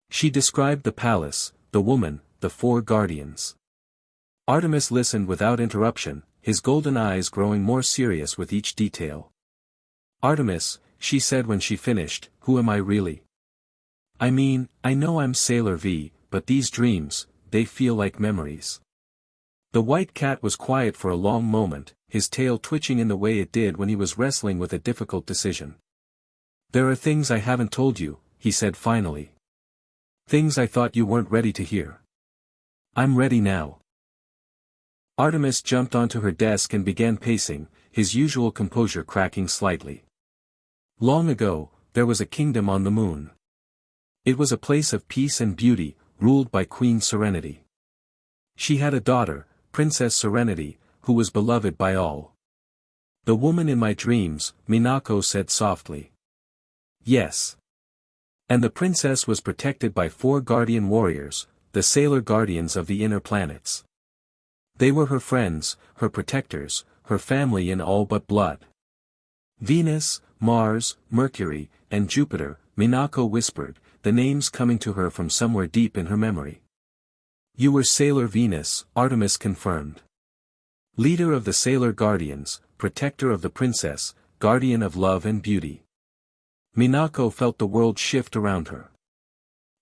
She described the palace, the woman, the 4 guardians. Artemis listened without interruption, his golden eyes growing more serious with each detail. "Artemis," she said when she finished, "who am I really? I mean, I know I'm Sailor V, but these dreams, they feel like memories." The white cat was quiet for a long moment, his tail twitching in the way it did when he was wrestling with a difficult decision. "There are things I haven't told you," he said finally. "Things I thought you weren't ready to hear. I'm ready now." Artemis jumped onto her desk and began pacing, his usual composure cracking slightly. "Long ago, there was a kingdom on the moon. It was a place of peace and beauty, ruled by Queen Serenity. She had a daughter, Princess Serenity, who was beloved by all." "The woman in my dreams," Minako said softly. "Yes. And the princess was protected by 4 guardian warriors, the sailor guardians of the inner planets. They were her friends, her protectors, her family in all but blood. Venus, Mars, Mercury, and Jupiter," Minako whispered, the names coming to her from somewhere deep in her memory. "You were Sailor Venus," Artemis confirmed. "Leader of the Sailor Guardians, protector of the princess, guardian of love and beauty." Minako felt the world shift around her.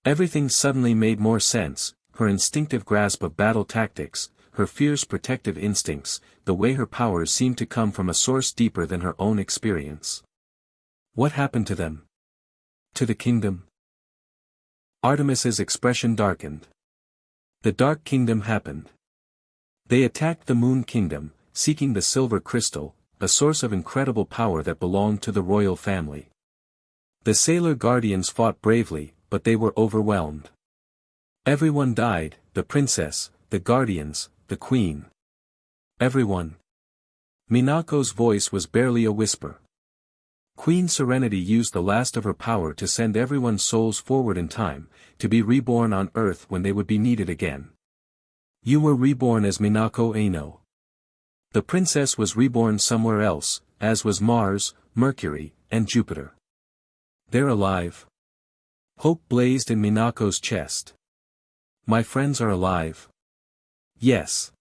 Everything suddenly made more sense, her instinctive grasp of battle tactics, her fierce protective instincts, the way her powers seemed to come from a source deeper than her own experience. What happened to them? To the kingdom? Artemis's expression darkened. The Dark Kingdom happened. They attacked the Moon Kingdom, seeking the silver crystal, a source of incredible power that belonged to the royal family. The Sailor Guardians fought bravely, but they were overwhelmed. Everyone died, the princess, the guardians, the queen. Everyone. Minako's voice was barely a whisper. Queen Serenity used the last of her power to send everyone's souls forward in time, to be reborn on Earth when they would be needed again. You were reborn as Minako Aino. The princess was reborn somewhere else, as was Mars, Mercury, and Jupiter. They're alive. Hope blazed in Minako's chest. My friends are alive. Yes.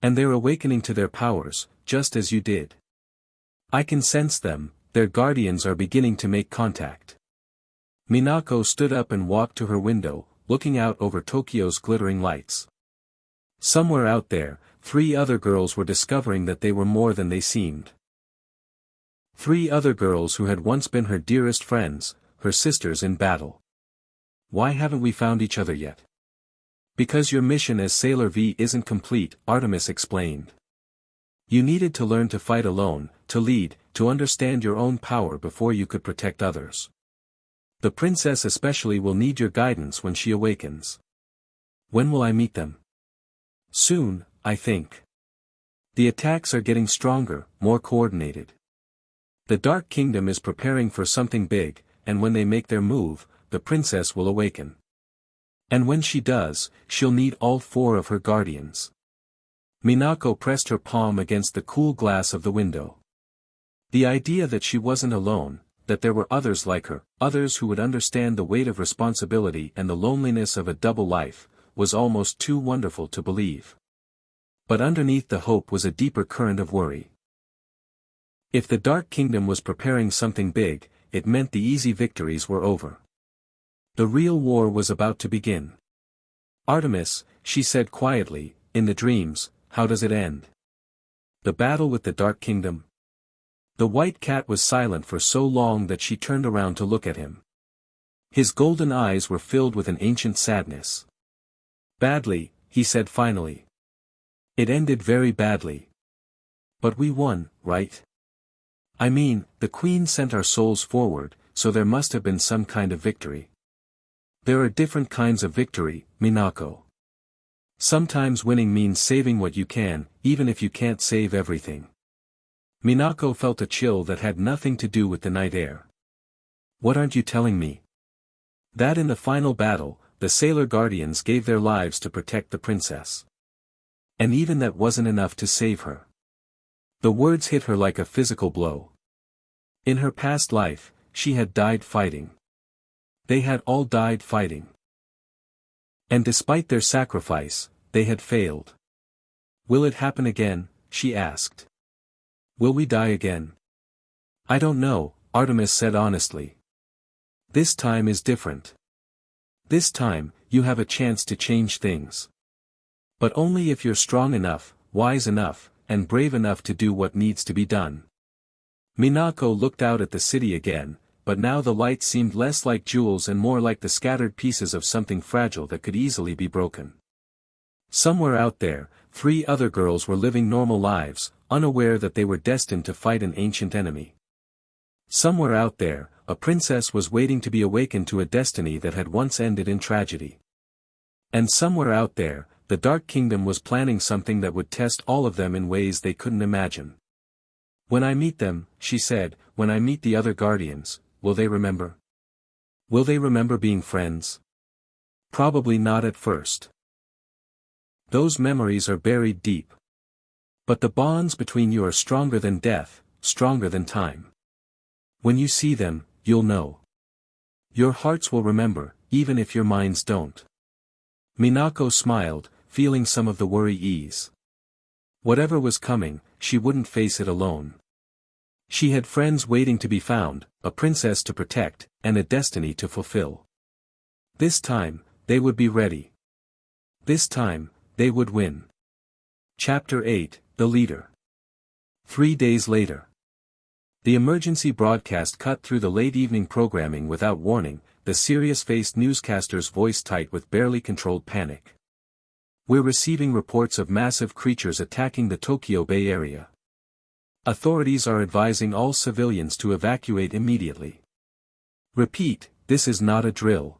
And they're awakening to their powers, just as you did. I can sense them. Their guardians are beginning to make contact. Minako stood up and walked to her window, looking out over Tokyo's glittering lights. Somewhere out there, 3 other girls were discovering that they were more than they seemed. 3 other girls who had once been her dearest friends, her sisters in battle. Why haven't we found each other yet? Because your mission as Sailor V isn't complete, Artemis explained. You needed to learn to fight alone, to lead, to understand your own power before you could protect others. The princess especially will need your guidance when she awakens. When will I meet them? Soon, I think. The attacks are getting stronger, more coordinated. The Dark Kingdom is preparing for something big, and when they make their move, the princess will awaken. And when she does, she'll need all 4 of her guardians. Minako pressed her palm against the cool glass of the window. The idea that she wasn't alone, that there were others like her, others who would understand the weight of responsibility and the loneliness of a double life, was almost too wonderful to believe. But underneath the hope was a deeper current of worry. If the Dark Kingdom was preparing something big, it meant the easy victories were over. The real war was about to begin. Artemis, she said quietly, in the dreams, how does it end? The battle with the Dark Kingdom? The white cat was silent for so long that she turned around to look at him. His golden eyes were filled with an ancient sadness. Badly, he said finally. It ended very badly. But we won, right? I mean, the Queen sent our souls forward, so there must have been some kind of victory. There are different kinds of victory, Minako. Sometimes winning means saving what you can, even if you can't save everything. Minako felt a chill that had nothing to do with the night air. What aren't you telling me? That in the final battle, the Sailor Guardians gave their lives to protect the princess. And even that wasn't enough to save her. The words hit her like a physical blow. In her past life, she had died fighting. They had all died fighting. And despite their sacrifice, they had failed. Will it happen again? She asked. Will we die again? I don't know, Artemis said honestly. This time is different. This time, you have a chance to change things. But only if you're strong enough, wise enough, and brave enough to do what needs to be done. Minako looked out at the city again, but now the light seemed less like jewels and more like the scattered pieces of something fragile that could easily be broken. Somewhere out there, 3 other girls were living normal lives, unaware that they were destined to fight an ancient enemy. Somewhere out there, a princess was waiting to be awakened to a destiny that had once ended in tragedy. And somewhere out there, the Dark Kingdom was planning something that would test all of them in ways they couldn't imagine. When I meet them, she said, when I meet the other guardians, will they remember? Will they remember being friends? Probably not at first. Those memories are buried deep. But the bonds between you are stronger than death, stronger than time. When you see them, you'll know. Your hearts will remember, even if your minds don't. Minako smiled, feeling some of the worry ease. Whatever was coming, she wouldn't face it alone. She had friends waiting to be found, a princess to protect, and a destiny to fulfill. This time, they would be ready. This time, they would win. Chapter 8, The Leader. 3 days later. The emergency broadcast cut through the late evening programming without warning, the serious-faced newscaster's voice tight with barely controlled panic. We're receiving reports of massive creatures attacking the Tokyo Bay Area. Authorities are advising all civilians to evacuate immediately. Repeat, this is not a drill.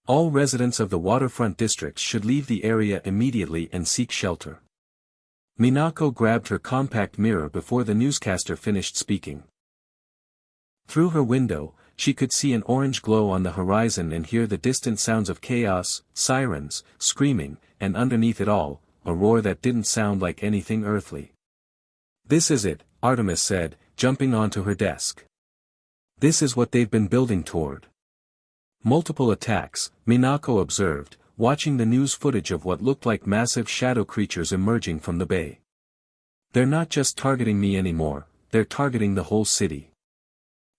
All residents of the waterfront districts should leave the area immediately and seek shelter. Minako grabbed her compact mirror before the newscaster finished speaking. Through her window, she could see an orange glow on the horizon and hear the distant sounds of chaos, sirens, screaming, and underneath it all, a roar that didn't sound like anything earthly. This is it, Artemis said, jumping onto her desk. This is what they've been building toward. Multiple attacks, Minako observed, watching the news footage of what looked like massive shadow creatures emerging from the bay. They're not just targeting me anymore, they're targeting the whole city.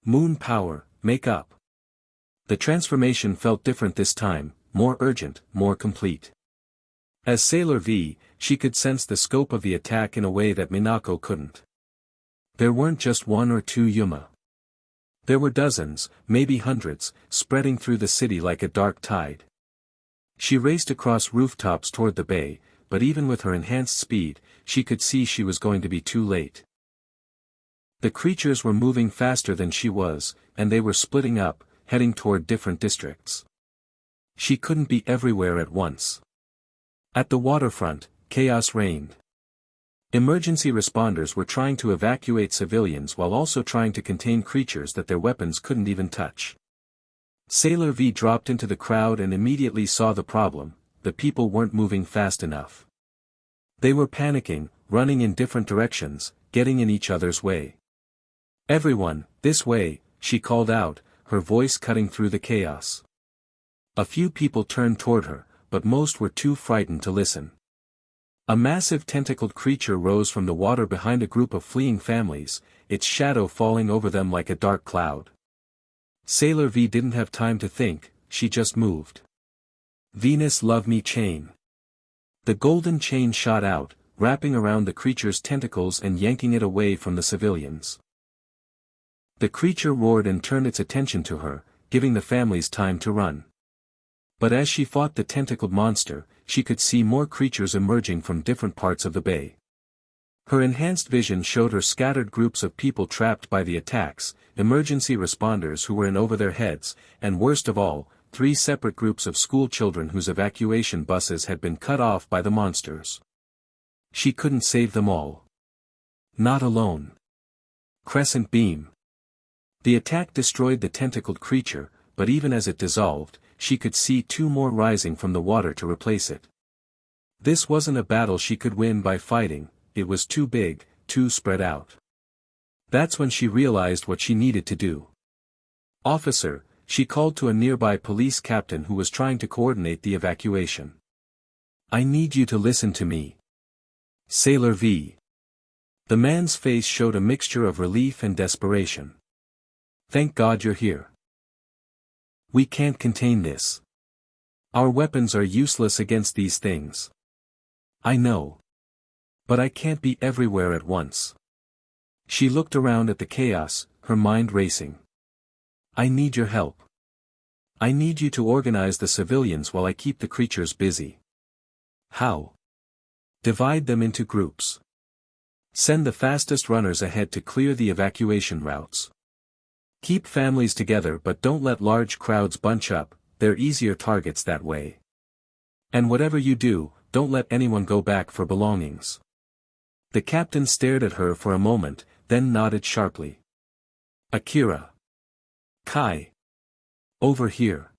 Moon power, make up. The transformation felt different this time, more urgent, more complete. As Sailor V, she could sense the scope of the attack in a way that Minako couldn't. There weren't just 1 or 2 Yuma. There were dozens, maybe hundreds, spreading through the city like a dark tide. She raced across rooftops toward the bay, but even with her enhanced speed, she could see she was going to be too late. The creatures were moving faster than she was, and they were splitting up, heading toward different districts. She couldn't be everywhere at once. At the waterfront, chaos reigned. Emergency responders were trying to evacuate civilians while also trying to contain creatures that their weapons couldn't even touch. Sailor V dropped into the crowd and immediately saw the problem: the people weren't moving fast enough. They were panicking, running in different directions, getting in each other's way. "Everyone, this way," she called out, her voice cutting through the chaos. A few people turned toward her, but most were too frightened to listen. A massive tentacled creature rose from the water behind a group of fleeing families, its shadow falling over them like a dark cloud. Sailor V didn't have time to think, she just moved. Venus Love Me chain. The golden chain shot out, wrapping around the creature's tentacles and yanking it away from the civilians. The creature roared and turned its attention to her, giving the families time to run. But as she fought the tentacled monster, she could see more creatures emerging from different parts of the bay. Her enhanced vision showed her scattered groups of people trapped by the attacks, emergency responders who were in over their heads, and worst of all, 3 separate groups of school children whose evacuation buses had been cut off by the monsters. She couldn't save them all. Not alone. Crescent beam. The attack destroyed the tentacled creature, but even as it dissolved, she could see 2 more rising from the water to replace it. This wasn't a battle she could win by fighting, it was too big, too spread out. That's when she realized what she needed to do. "Officer," she called to a nearby police captain who was trying to coordinate the evacuation. "I need you to listen to me." Sailor V. The man's face showed a mixture of relief and desperation. "Thank God you're here. We can't contain this. Our weapons are useless against these things. I know. But I can't be everywhere at once." She looked around at the chaos, her mind racing. "I need your help. I need you to organize the civilians while I keep the creatures busy." "How?" "Divide them into groups. Send the fastest runners ahead to clear the evacuation routes. Keep families together but don't let large crowds bunch up, they're easier targets that way. And whatever you do, don't let anyone go back for belongings." The captain stared at her for a moment, then nodded sharply. "Akira. Kai. Over here."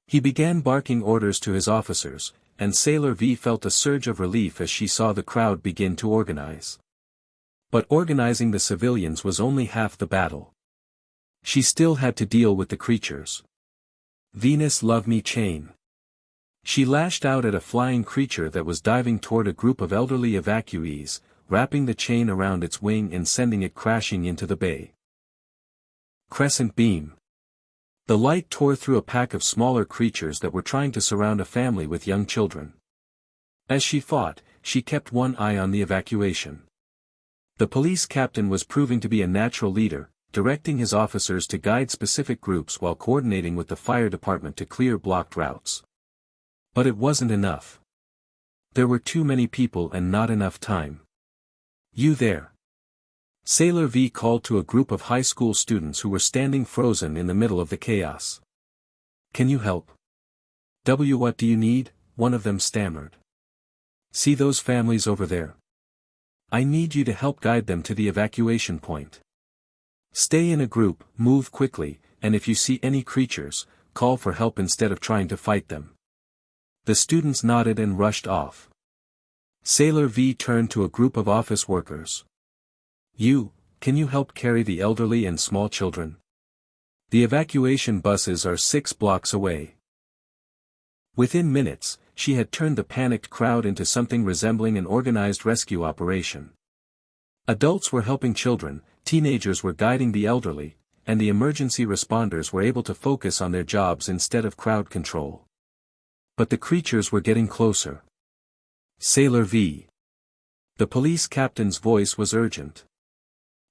He began barking orders to his officers, and Sailor V felt a surge of relief as she saw the crowd begin to organize. But organizing the civilians was only half the battle. She still had to deal with the creatures. Venus Love Me chain. She lashed out at a flying creature that was diving toward a group of elderly evacuees, wrapping the chain around its wing and sending it crashing into the bay. Crescent beam. The light tore through a pack of smaller creatures that were trying to surround a family with young children. As she fought, she kept one eye on the evacuation. The police captain was proving to be a natural leader, directing his officers to guide specific groups while coordinating with the fire department to clear blocked routes. But it wasn't enough. There were too many people and not enough time. "You there?" Sailor V called to a group of high school students who were standing frozen in the middle of the chaos. "Can you help?" What do you need?" one of them stammered. "See those families over there? I need you to help guide them to the evacuation point. Stay in a group, move quickly, and if you see any creatures, call for help instead of trying to fight them." The students nodded and rushed off. Sailor V turned to a group of office workers. Can you help carry the elderly and small children? The evacuation buses are 6 blocks away." Within minutes, she had turned the panicked crowd into something resembling an organized rescue operation. Adults were helping children, teenagers were guiding the elderly, and the emergency responders were able to focus on their jobs instead of crowd control. But the creatures were getting closer. "Sailor V." The police captain's voice was urgent.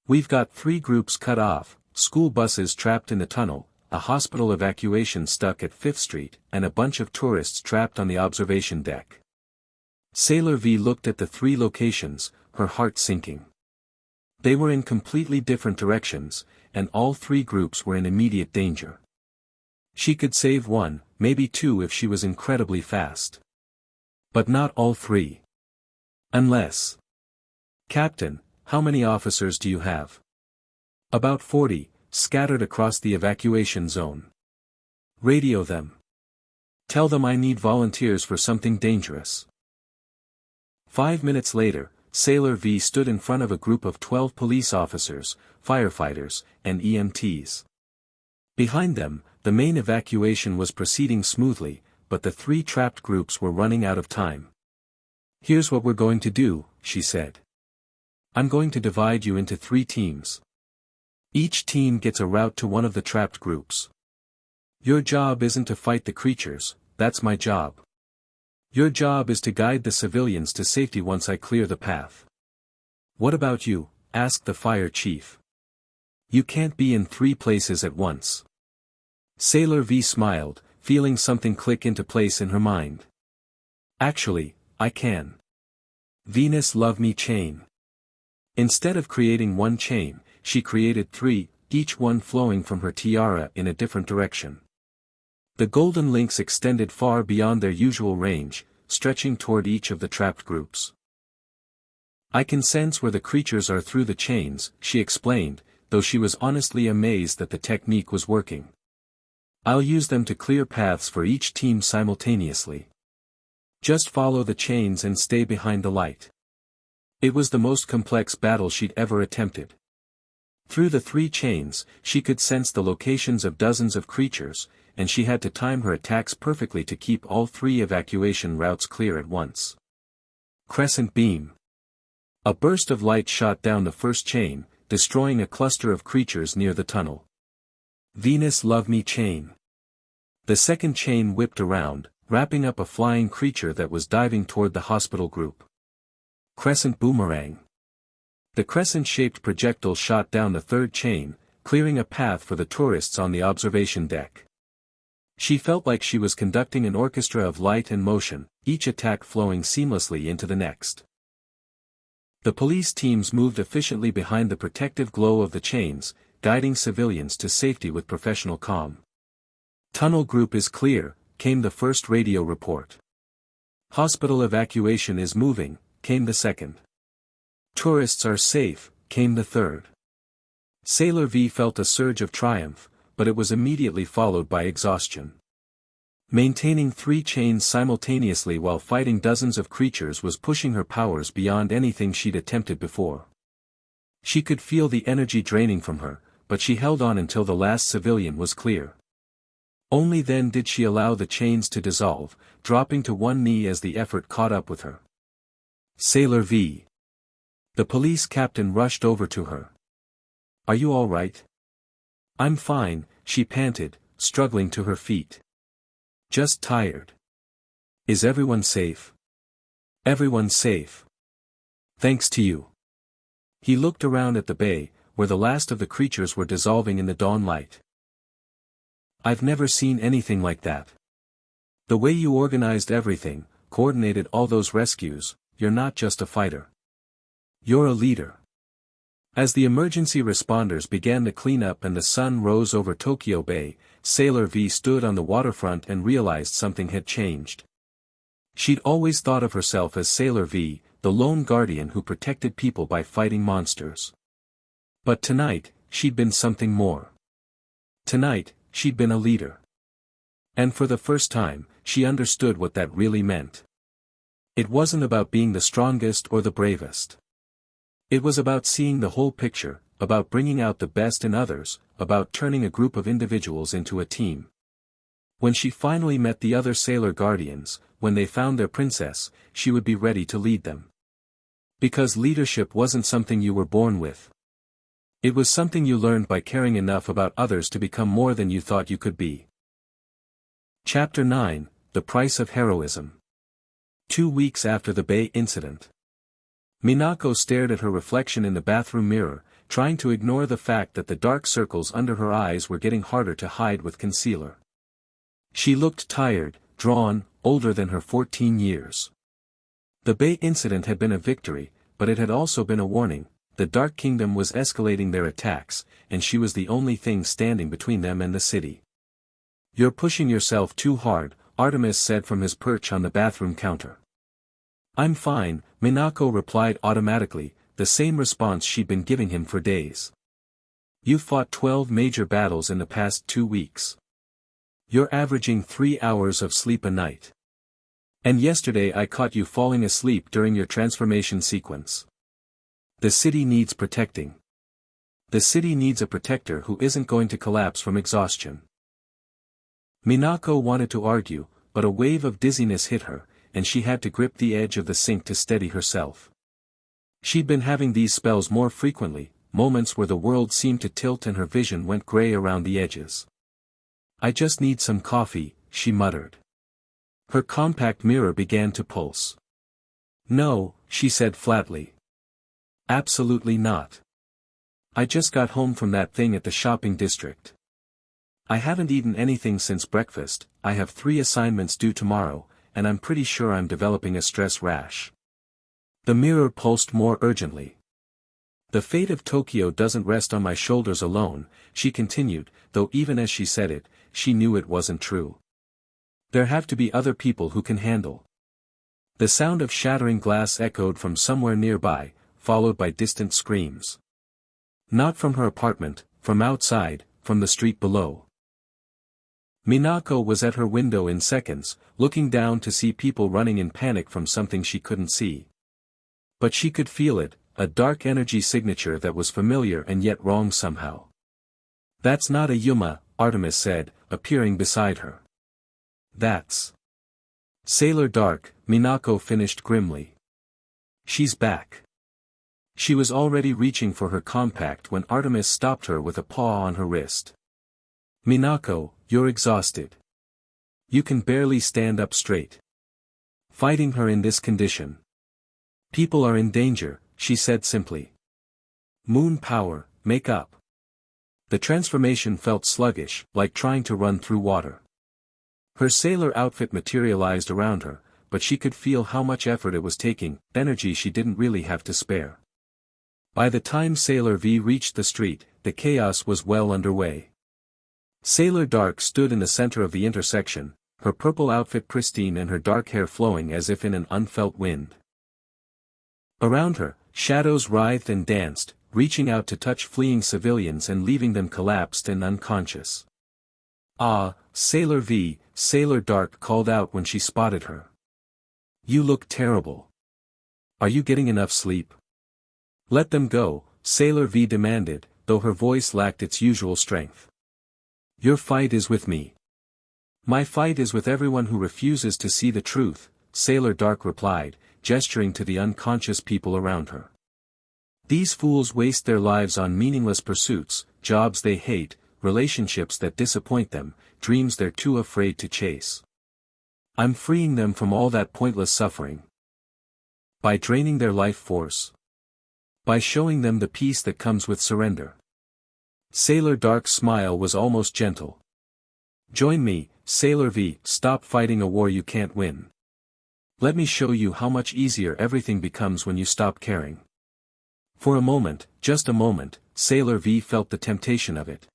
"We've got 3 groups cut off, school buses trapped in the tunnel, a hospital evacuation stuck at 5th Street, and a bunch of tourists trapped on the observation deck." Sailor V looked at the 3 locations, her heart sinking. They were in completely different directions, and all three groups were in immediate danger. She could save one, maybe two if she was incredibly fast. But not all three. Unless... Captain, how many officers do you have? About 40, scattered across the evacuation zone. Radio them. Tell them I need volunteers for something dangerous. 5 minutes later, Sailor V stood in front of a group of 12 police officers, firefighters, and EMTs. Behind them, the main evacuation was proceeding smoothly, but the three trapped groups were running out of time. Here's what we're going to do, she said. I'm going to divide you into 3 teams. Each team gets a route to one of the trapped groups. Your job isn't to fight the creatures, that's my job. Your job is to guide the civilians to safety once I clear the path. What about you? Asked the fire chief. You can't be in 3 places at once. Sailor V smiled, feeling something click into place in her mind. Actually, I can. Venus Love Me chain. Instead of creating 1 chain, she created 3, each one flowing from her tiara in a different direction. The golden links extended far beyond their usual range, stretching toward each of the trapped groups. I can sense where the creatures are through the chains, she explained, though she was honestly amazed that the technique was working. I'll use them to clear paths for each team simultaneously. Just follow the chains and stay behind the light. It was the most complex battle she'd ever attempted. Through the 3 chains, she could sense the locations of dozens of creatures, and she had to time her attacks perfectly to keep all 3 evacuation routes clear at once. Crescent beam. A burst of light shot down the first chain, destroying a cluster of creatures near the tunnel. Venus Love Me chain. The second chain whipped around, wrapping up a flying creature that was diving toward the hospital group. Crescent boomerang. The crescent-shaped projectile shot down the third chain, clearing a path for the tourists on the observation deck. She felt like she was conducting an orchestra of light and motion, each attack flowing seamlessly into the next. The police teams moved efficiently behind the protective glow of the chains, guiding civilians to safety with professional calm. Tunnel group is clear, came the first radio report. Hospital evacuation is moving, came the second. Tourists are safe, came the third. Sailor V felt a surge of triumph, but it was immediately followed by exhaustion. Maintaining 3 chains simultaneously while fighting dozens of creatures was pushing her powers beyond anything she'd attempted before. She could feel the energy draining from her, but she held on until the last civilian was clear. Only then did she allow the chains to dissolve, dropping to one knee as the effort caught up with her. Sailor V. The police captain rushed over to her. Are you all right? I'm fine, she panted, struggling to her feet. Just tired. Is everyone safe? Everyone's safe. Thanks to you. He looked around at the bay, where the last of the creatures were dissolving in the dawn light. I've never seen anything like that. The way you organized everything, coordinated all those rescues, you're not just a fighter. You're a leader. As the emergency responders began to clean up and the sun rose over Tokyo Bay, Sailor V stood on the waterfront and realized something had changed. She'd always thought of herself as Sailor V, the lone guardian who protected people by fighting monsters. But tonight, she'd been something more. Tonight, she'd been a leader. And for the first time, she understood what that really meant. It wasn't about being the strongest or the bravest. It was about seeing the whole picture, about bringing out the best in others, about turning a group of individuals into a team. When she finally met the other Sailor Guardians, when they found their princess, she would be ready to lead them. Because leadership wasn't something you were born with. It was something you learned by caring enough about others to become more than you thought you could be. Chapter 9, The Price of Heroism. 2 weeks after the Bay incident. Minako stared at her reflection in the bathroom mirror, trying to ignore the fact that the dark circles under her eyes were getting harder to hide with concealer. She looked tired, drawn, older than her 14 years. The Bay incident had been a victory, but it had also been a warning. the Dark Kingdom was escalating their attacks, and she was the only thing standing between them and the city. "You're pushing yourself too hard," Artemis said from his perch on the bathroom counter. "I'm fine," Minako replied automatically, the same response she'd been giving him for days. "You've fought 12 major battles in the past 2 weeks. You're averaging 3 hours of sleep a night. And yesterday I caught you falling asleep during your transformation sequence. The city needs protecting. The city needs a protector who isn't going to collapse from exhaustion." Minako wanted to argue, but a wave of dizziness hit her, and she had to grip the edge of the sink to steady herself. She'd been having these spells more frequently, moments where the world seemed to tilt and her vision went gray around the edges. "I just need some coffee," she muttered. Her compact mirror began to pulse. "No," she said flatly. "Absolutely not. I just got home from that thing at the shopping district. I haven't eaten anything since breakfast, I have 3 assignments due tomorrow, and I'm pretty sure I'm developing a stress rash." The mirror pulsed more urgently. "The fate of Tokyo doesn't rest on my shoulders alone," she continued, though even as she said it, she knew it wasn't true. "There have to be other people who can handle." The sound of shattering glass echoed from somewhere nearby, followed by distant screams. Not from her apartment, from outside, from the street below. Minako was at her window in seconds, looking down to see people running in panic from something she couldn't see. But she could feel it, a dark energy signature that was familiar and yet wrong somehow. "That's not a Yuma," Artemis said, appearing beside her. "That's Sailor Dark," Minako finished grimly. "She's back." She was already reaching for her compact when Artemis stopped her with a paw on her wrist. "Minako, you're exhausted. You can barely stand up straight. Fighting her in this condition. People are in danger," she said simply. "Moon power, make up." The transformation felt sluggish, like trying to run through water. Her sailor outfit materialized around her, but she could feel how much effort it was taking, energy she didn't really have to spare. By the time Sailor V reached the street, the chaos was well underway. Sailor Dark stood in the center of the intersection, her purple outfit pristine and her dark hair flowing as if in an unfelt wind. Around her, shadows writhed and danced, reaching out to touch fleeing civilians and leaving them collapsed and unconscious. "Ah, Sailor V," Sailor Dark called out when she spotted her. "You look terrible. Are you getting enough sleep?" "Let them go," Sailor V demanded, though her voice lacked its usual strength. "Your fight is with me." "My fight is with everyone who refuses to see the truth," Sailor Dark replied, gesturing to the unconscious people around her. "These fools waste their lives on meaningless pursuits, jobs they hate, relationships that disappoint them, dreams they're too afraid to chase. I'm freeing them from all that pointless suffering. By draining their life force. By showing them the peace that comes with surrender." Sailor Dark's smile was almost gentle. "Join me, Sailor V, stop fighting a war you can't win. Let me show you how much easier everything becomes when you stop caring." For a moment, just a moment, Sailor V felt the temptation of it.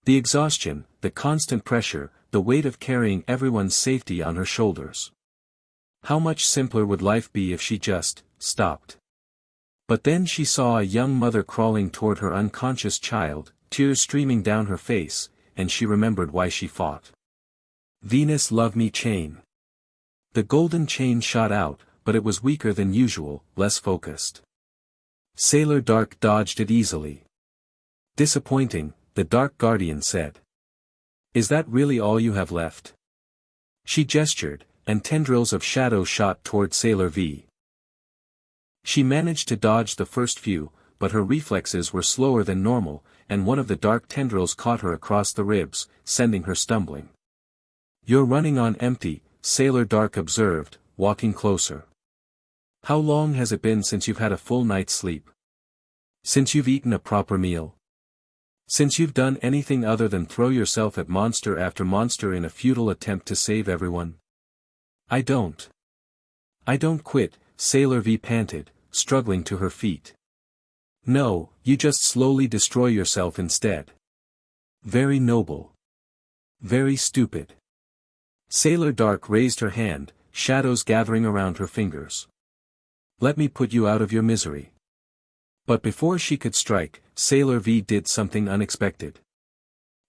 The exhaustion, the constant pressure, the weight of carrying everyone's safety on her shoulders. How much simpler would life be if she just stopped? But then she saw a young mother crawling toward her unconscious child, tears streaming down her face, and she remembered why she fought. Venus Love Me chain. The golden chain shot out, but it was weaker than usual, less focused. Sailor Dark dodged it easily. "Disappointing," the Dark Guardian said. "Is that really all you have left?" She gestured, and tendrils of shadow shot toward Sailor V. She managed to dodge the first few, but her reflexes were slower than normal, and one of the dark tendrils caught her across the ribs, sending her stumbling. "You're running on empty," Sailor Dark observed, walking closer. "How long has it been since you've had a full night's sleep? Since you've eaten a proper meal? Since you've done anything other than throw yourself at monster after monster in a futile attempt to save everyone?" I don't quit," Sailor V panted, struggling to her feet. No, you just slowly destroy yourself instead. Very noble. Very stupid. Sailor Dark raised her hand, shadows gathering around her fingers. Let me put you out of your misery. But before she could strike, Sailor V did something unexpected.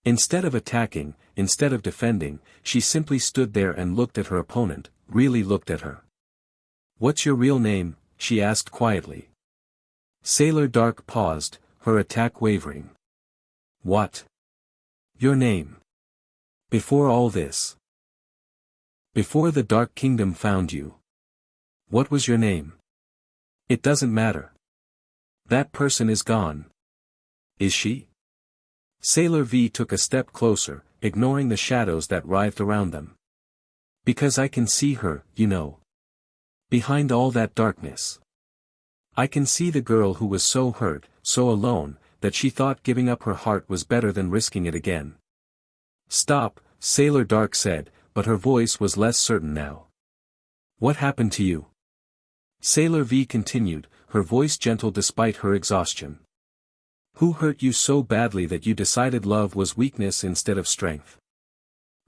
Instead of attacking, instead of defending, she simply stood there and looked at her opponent, really looked at her. What's your real name? She asked quietly. Sailor Dark paused, her attack wavering. What? Your name. Before all this. Before the Dark Kingdom found you. What was your name? It doesn't matter. That person is gone. Is she? Sailor V took a step closer, ignoring the shadows that writhed around them. Because I can see her, you know. Behind all that darkness. I can see the girl who was so hurt, so alone, that she thought giving up her heart was better than risking it again. Stop, Sailor Dark said, but her voice was less certain now. What happened to you? Sailor V continued, her voice gentle despite her exhaustion. Who hurt you so badly that you decided love was weakness instead of strength?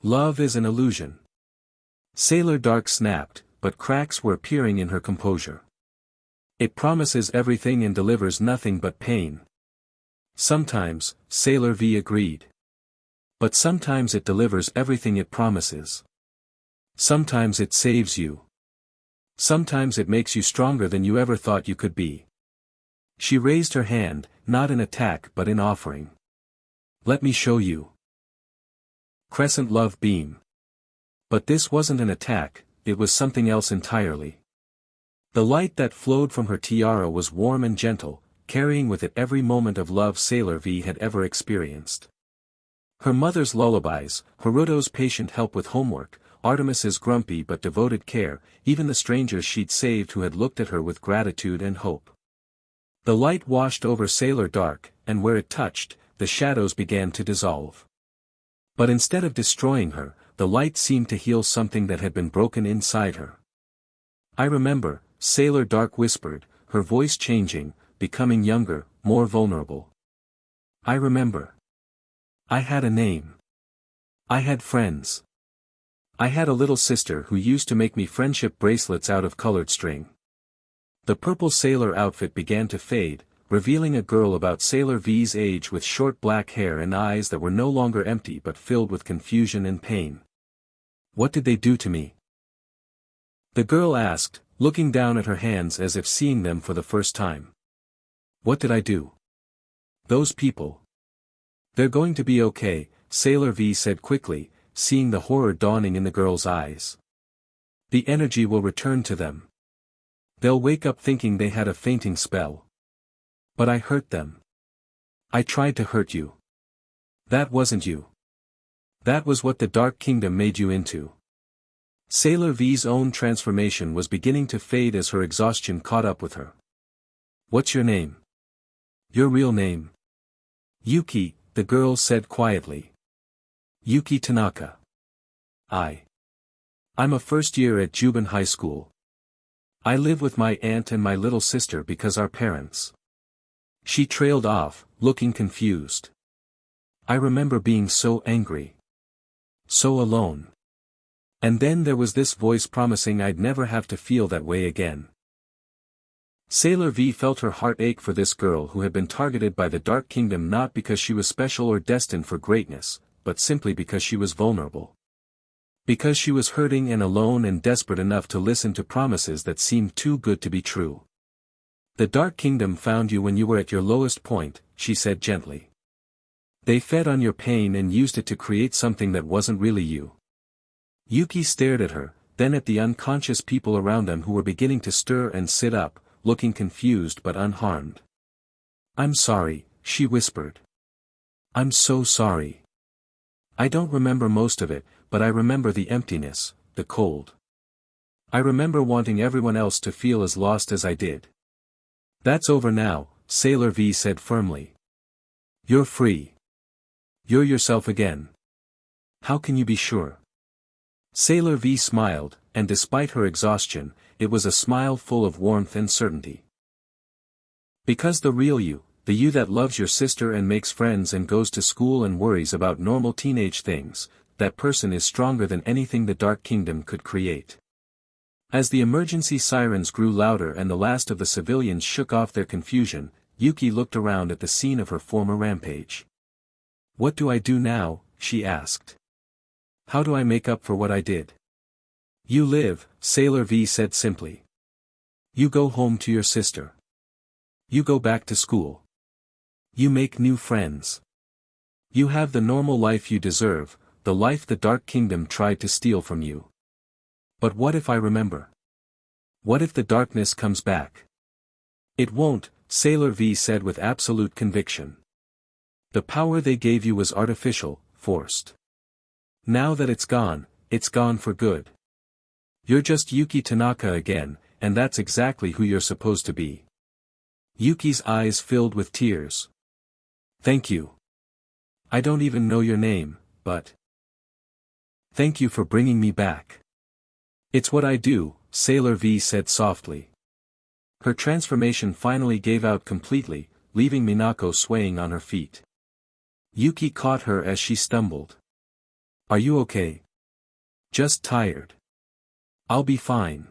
Love is an illusion. Sailor Dark snapped, but cracks were appearing in her composure. It promises everything and delivers nothing but pain. Sometimes, Sailor V agreed. But sometimes it delivers everything it promises. Sometimes it saves you. Sometimes it makes you stronger than you ever thought you could be. She raised her hand, not in attack but in offering. Let me show you. Crescent Love Beam. But this wasn't an attack, it was something else entirely. The light that flowed from her tiara was warm and gentle, carrying with it every moment of love Sailor V had ever experienced. Her mother's lullabies, Haruto's patient help with homework, Artemis's grumpy but devoted care, even the strangers she'd saved who had looked at her with gratitude and hope. The light washed over Sailor Dark, and where it touched, the shadows began to dissolve. But instead of destroying her, the light seemed to heal something that had been broken inside her. I remember, Sailor Dark whispered, her voice changing, becoming younger, more vulnerable. I remember. I had a name. I had friends. I had a little sister who used to make me friendship bracelets out of colored string. The purple sailor outfit began to fade, revealing a girl about Sailor V's age with short black hair and eyes that were no longer empty but filled with confusion and pain. What did they do to me? The girl asked, looking down at her hands as if seeing them for the first time. What did I do? Those people. They're going to be okay, Sailor V said quickly, seeing the horror dawning in the girl's eyes. The energy will return to them. They'll wake up thinking they had a fainting spell. But I hurt them. I tried to hurt you. That wasn't you. That was what the Dark Kingdom made you into. Sailor V's own transformation was beginning to fade as her exhaustion caught up with her. What's your name? Your real name? Yuki, the girl said quietly. Yuki Tanaka. I'm a first year at Juban High School. I live with my aunt and my little sister because our parents. She trailed off, looking confused. I remember being so angry. So alone. And then there was this voice promising I'd never have to feel that way again. Sailor V felt her heart ache for this girl who had been targeted by the Dark Kingdom not because she was special or destined for greatness, but simply because she was vulnerable. Because she was hurting and alone and desperate enough to listen to promises that seemed too good to be true. The Dark Kingdom found you when you were at your lowest point, she said gently. They fed on your pain and used it to create something that wasn't really you. Yuki stared at her, then at the unconscious people around them who were beginning to stir and sit up, looking confused but unharmed. I'm sorry, she whispered. I'm so sorry. I don't remember most of it, but I remember the emptiness, the cold. I remember wanting everyone else to feel as lost as I did. That's over now, Sailor V said firmly. You're free. You're yourself again. How can you be sure? Sailor V smiled, and despite her exhaustion, it was a smile full of warmth and certainty. Because the real you, the you that loves your sister and makes friends and goes to school and worries about normal teenage things, that person is stronger than anything the Dark Kingdom could create. As the emergency sirens grew louder and the last of the civilians shook off their confusion, Yuki looked around at the scene of her former rampage. "What do I do now?" she asked. "How do I make up for what I did?" "You live," Sailor V said simply. "You go home to your sister. You go back to school. You make new friends. You have the normal life you deserve, the life the Dark Kingdom tried to steal from you. But what if I remember? What if the darkness comes back?" "It won't," Sailor V said with absolute conviction. "The power they gave you was artificial, forced. Now that it's gone for good. You're just Yuki Tanaka again, and that's exactly who you're supposed to be." Yuki's eyes filled with tears. "Thank you. I don't even know your name, but thank you for bringing me back." "It's what I do," Sailor V said softly. Her transformation finally gave out completely, leaving Minako swaying on her feet. Yuki caught her as she stumbled. "Are you okay?" "Just tired. I'll be fine."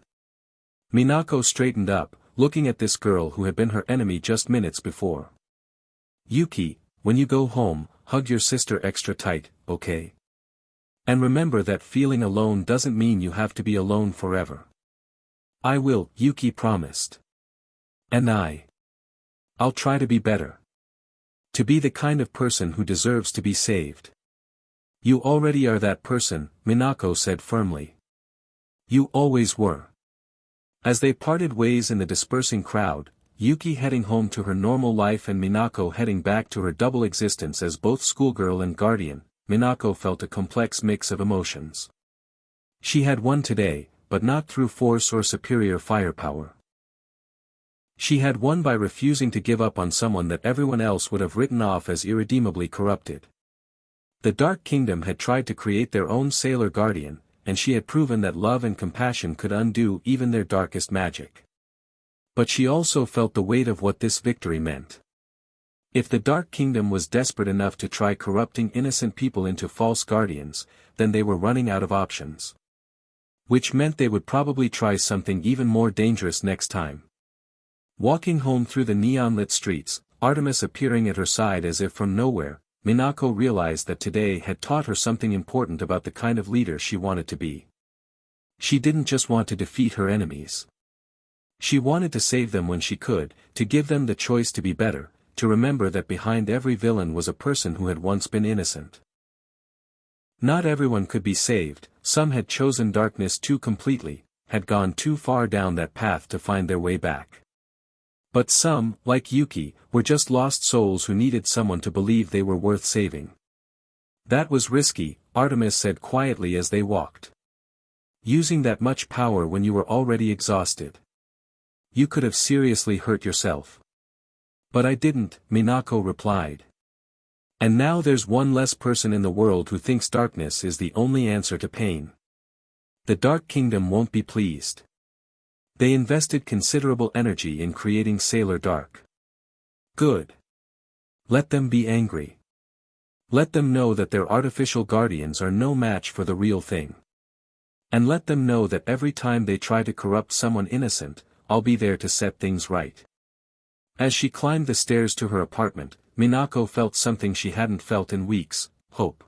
Minako straightened up, looking at this girl who had been her enemy just minutes before. "Yuki, when you go home, hug your sister extra tight, okay? And remember that feeling alone doesn't mean you have to be alone forever." "I will," Yuki promised. "And I'll try to be better. To be the kind of person who deserves to be saved." "You already are that person," Minako said firmly. "You always were." As they parted ways in the dispersing crowd, Yuki heading home to her normal life and Minako heading back to her double existence as both schoolgirl and guardian, Minako felt a complex mix of emotions. She had won today, but not through force or superior firepower. She had won by refusing to give up on someone that everyone else would have written off as irredeemably corrupted. The Dark Kingdom had tried to create their own Sailor Guardian, and she had proven that love and compassion could undo even their darkest magic. But she also felt the weight of what this victory meant. If the Dark Kingdom was desperate enough to try corrupting innocent people into false guardians, then they were running out of options. Which meant they would probably try something even more dangerous next time. Walking home through the neon-lit streets, Artemis appearing at her side as if from nowhere, Minako realized that today had taught her something important about the kind of leader she wanted to be. She didn't just want to defeat her enemies. She wanted to save them when she could, to give them the choice to be better, to remember that behind every villain was a person who had once been innocent. Not everyone could be saved, some had chosen darkness too completely, had gone too far down that path to find their way back. But some, like Yuki, were just lost souls who needed someone to believe they were worth saving. "That was risky," Artemis said quietly as they walked. "Using that much power when you were already exhausted. You could have seriously hurt yourself." "But I didn't," Minako replied. "And now there's one less person in the world who thinks darkness is the only answer to pain. The Dark Kingdom won't be pleased. They invested considerable energy in creating Sailor Dark. Good. Let them be angry. Let them know that their artificial guardians are no match for the real thing. And let them know that every time they try to corrupt someone innocent, I'll be there to set things right." As she climbed the stairs to her apartment, Minako felt something she hadn't felt in weeks: hope.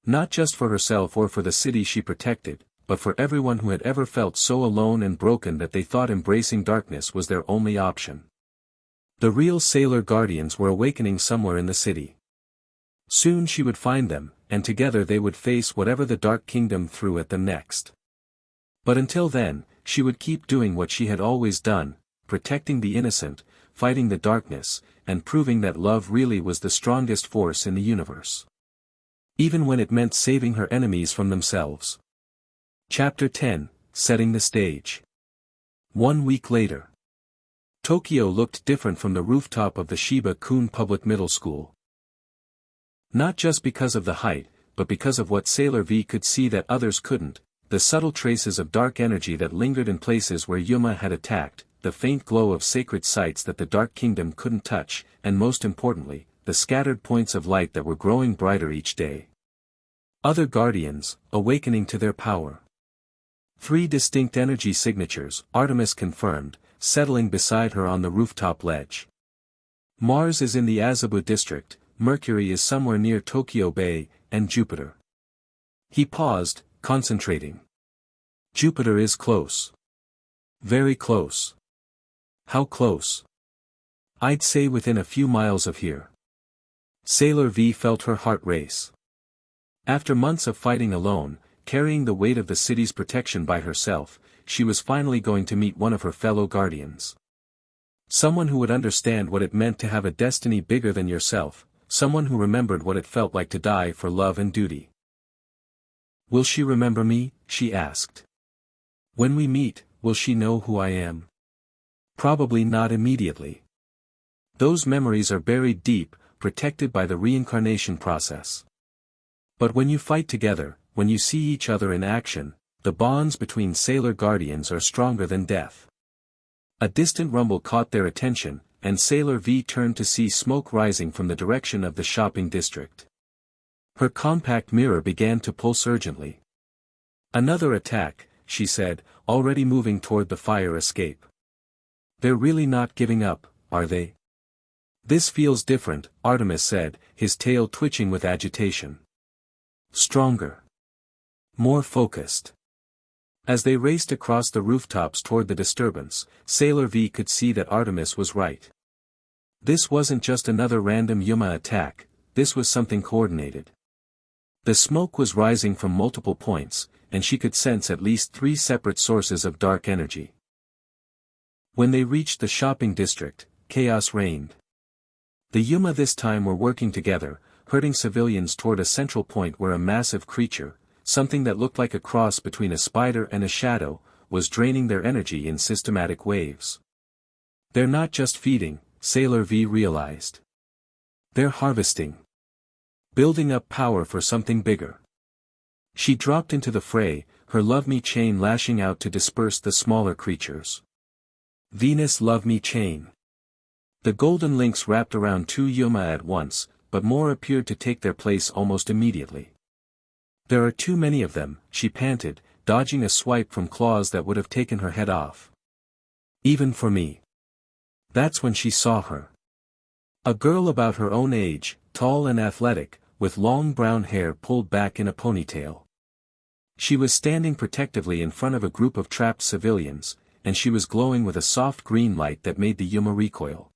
Not just for herself or for the city she protected, but for everyone who had ever felt so alone and broken that they thought embracing darkness was their only option. The real Sailor Guardians were awakening somewhere in the city. Soon she would find them, and together they would face whatever the Dark Kingdom threw at them next. But until then, she would keep doing what she had always done, protecting the innocent, fighting the darkness, and proving that love really was the strongest force in the universe. Even when it meant saving her enemies from themselves. Chapter 10, Setting the Stage. 1 week later. Tokyo looked different from the rooftop of the Shiba-kun Public Middle School. Not just because of the height, but because of what Sailor V could see that others couldn't, the subtle traces of dark energy that lingered in places where Yuma had attacked, the faint glow of sacred sites that the Dark Kingdom couldn't touch, and most importantly, the scattered points of light that were growing brighter each day. Other guardians, awakening to their power. 3 distinct energy signatures, Artemis confirmed, settling beside her on the rooftop ledge. Mars is in the Azabu district, Mercury is somewhere near Tokyo Bay, and Jupiter. He paused, concentrating. Jupiter is close. Very close. How close? I'd say within a few miles of here. Sailor V felt her heart race. After months of fighting alone, carrying the weight of the city's protection by herself, she was finally going to meet one of her fellow guardians. Someone who would understand what it meant to have a destiny bigger than yourself, someone who remembered what it felt like to die for love and duty. Will she remember me? She asked. When we meet, will she know who I am? Probably not immediately. Those memories are buried deep, protected by the reincarnation process. But when you fight together, when you see each other in action, the bonds between Sailor Guardians are stronger than death. A distant rumble caught their attention, and Sailor V turned to see smoke rising from the direction of the shopping district. Her compact mirror began to pulse urgently. Another attack, she said, already moving toward the fire escape. They're really not giving up, are they? This feels different, Artemis said, his tail twitching with agitation. Stronger. More focused. As they raced across the rooftops toward the disturbance, Sailor V could see that Artemis was right. This wasn't just another random Yuma attack, this was something coordinated. The smoke was rising from multiple points, and she could sense at least 3 separate sources of dark energy. When they reached the shopping district, chaos reigned. The Yuma this time were working together, herding civilians toward a central point where a massive creature, something that looked like a cross between a spider and a shadow, was draining their energy in systematic waves. They're not just feeding, Sailor V realized. They're harvesting. Building up power for something bigger. She dropped into the fray, her Love Me chain lashing out to disperse the smaller creatures. Venus Love Me chain. The golden links wrapped around 2 Yuma at once, but more appeared to take their place almost immediately. There are too many of them, she panted, dodging a swipe from claws that would have taken her head off. Even for me. That's when she saw her. A girl about her own age, tall and athletic, with long brown hair pulled back in a ponytail. She was standing protectively in front of a group of trapped civilians, and she was glowing with a soft green light that made the Yuma recoil.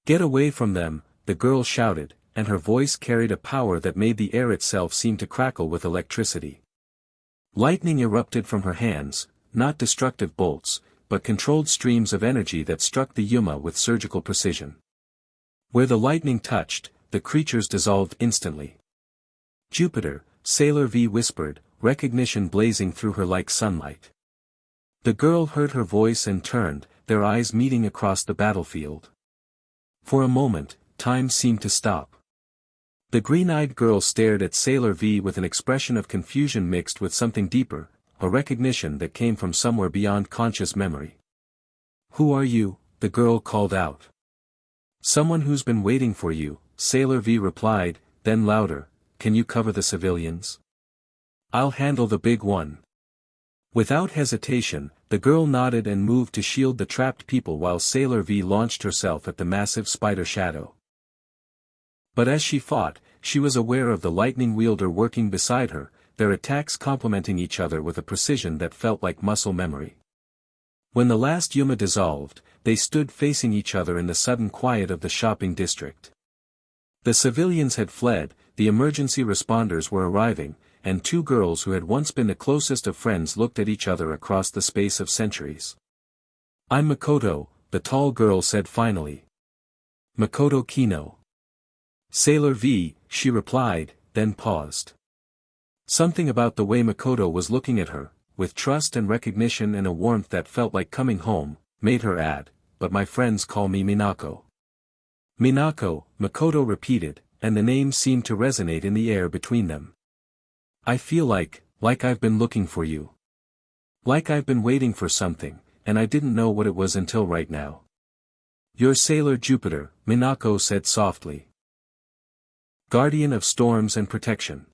Get away from them, the girl shouted, and her voice carried a power that made the air itself seem to crackle with electricity. Lightning erupted from her hands, not destructive bolts, but controlled streams of energy that struck the Yuma with surgical precision. Where the lightning touched, the creatures dissolved instantly. Jupiter, Sailor V whispered, recognition blazing through her like sunlight. The girl heard her voice and turned, their eyes meeting across the battlefield. For a moment, time seemed to stop. The green-eyed girl stared at Sailor V with an expression of confusion mixed with something deeper, a recognition that came from somewhere beyond conscious memory. Who are you? The girl called out. Someone who's been waiting for you, Sailor V replied, then louder, can you cover the civilians? I'll handle the big one. Without hesitation, the girl nodded and moved to shield the trapped people while Sailor V launched herself at the massive spider shadow. But as she fought, she was aware of the lightning wielder working beside her, their attacks complementing each other with a precision that felt like muscle memory. When the last Yuma dissolved, they stood facing each other in the sudden quiet of the shopping district. The civilians had fled, the emergency responders were arriving, and 2 girls who had once been the closest of friends looked at each other across the space of centuries. I'm Makoto, the tall girl said finally. Makoto Kino. Sailor V, she replied, then paused. Something about the way Makoto was looking at her, with trust and recognition and a warmth that felt like coming home, made her add, but my friends call me Minako. Minako, Makoto repeated, and the name seemed to resonate in the air between them. I feel like I've been looking for you. Like I've been waiting for something, and I didn't know what it was until right now. You're Sailor Jupiter, Minako said softly. Guardian of storms and protection.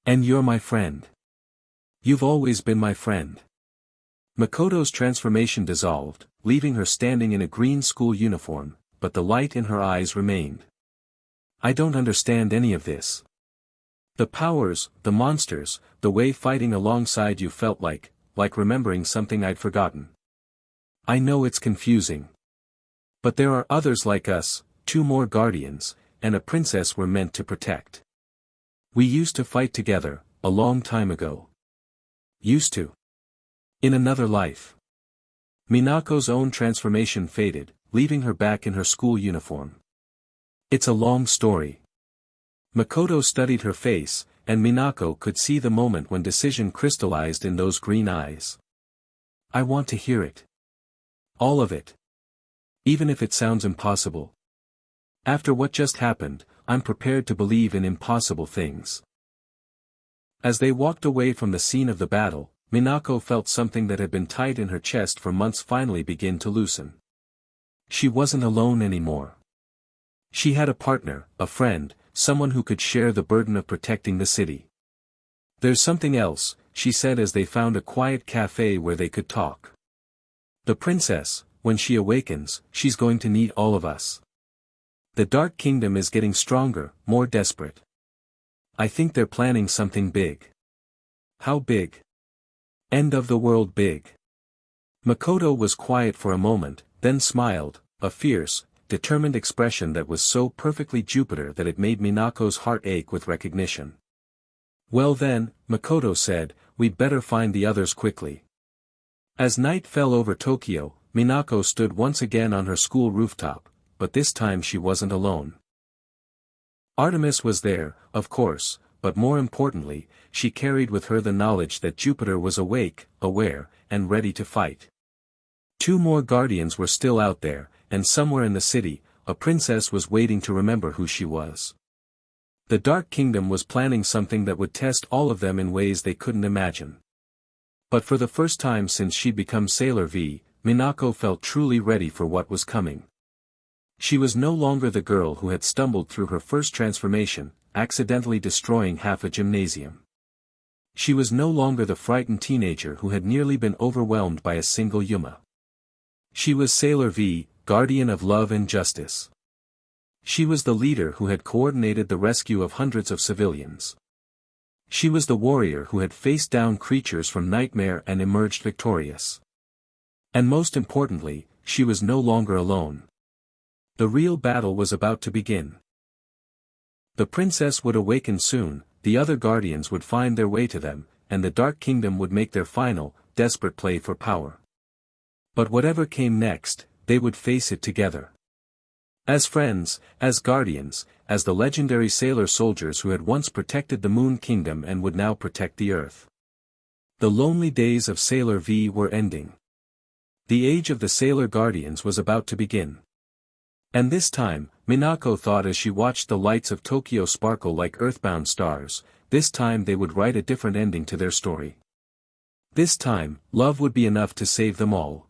And you're my friend. You've always been my friend. Makoto's transformation dissolved, leaving her standing in a green school uniform, but the light in her eyes remained. I don't understand any of this. The powers, the monsters, the way fighting alongside you felt like remembering something I'd forgotten. I know it's confusing. But there are others like us, 2 more guardians, and a princess we're meant to protect. We used to fight together, a long time ago. Used to. In another life. Minako's own transformation faded, leaving her back in her school uniform. It's a long story. Makoto studied her face, and Minako could see the moment when decision crystallized in those green eyes. I want to hear it. All of it. Even if it sounds impossible. After what just happened, I'm prepared to believe in impossible things. As they walked away from the scene of the battle, Minako felt something that had been tight in her chest for months finally begin to loosen. She wasn't alone anymore. She had a partner, a friend, someone who could share the burden of protecting the city. There's something else, she said as they found a quiet cafe where they could talk. The princess, when she awakens, she's going to need all of us. The Dark Kingdom is getting stronger, more desperate. I think they're planning something big. How big? End of the world big. Makoto was quiet for a moment, then smiled, a fierce, determined expression that was so perfectly Jupiter that it made Minako's heart ache with recognition. Well then, Makoto said, we'd better find the others quickly. As night fell over Tokyo, Minako stood once again on her school rooftop, but this time she wasn't alone. Artemis was there, of course, but more importantly, she carried with her the knowledge that Jupiter was awake, aware, and ready to fight. 2 more guardians were still out there, and somewhere in the city, a princess was waiting to remember who she was. The Dark Kingdom was planning something that would test all of them in ways they couldn't imagine. But for the first time since she'd become Sailor V, Minako felt truly ready for what was coming. She was no longer the girl who had stumbled through her first transformation, accidentally destroying half a gymnasium. She was no longer the frightened teenager who had nearly been overwhelmed by a single Yuma. She was Sailor V, guardian of love and justice. She was the leader who had coordinated the rescue of hundreds of civilians. She was the warrior who had faced down creatures from nightmare and emerged victorious. And most importantly, she was no longer alone. The real battle was about to begin. The princess would awaken soon, the other guardians would find their way to them, and the Dark Kingdom would make their final, desperate play for power. But whatever came next, they would face it together. As friends, as guardians, as the legendary sailor soldiers who had once protected the Moon Kingdom and would now protect the Earth. The lonely days of Sailor V were ending. The age of the Sailor Guardians was about to begin. And this time, Minako thought as she watched the lights of Tokyo sparkle like earthbound stars, this time they would write a different ending to their story. This time, love would be enough to save them all.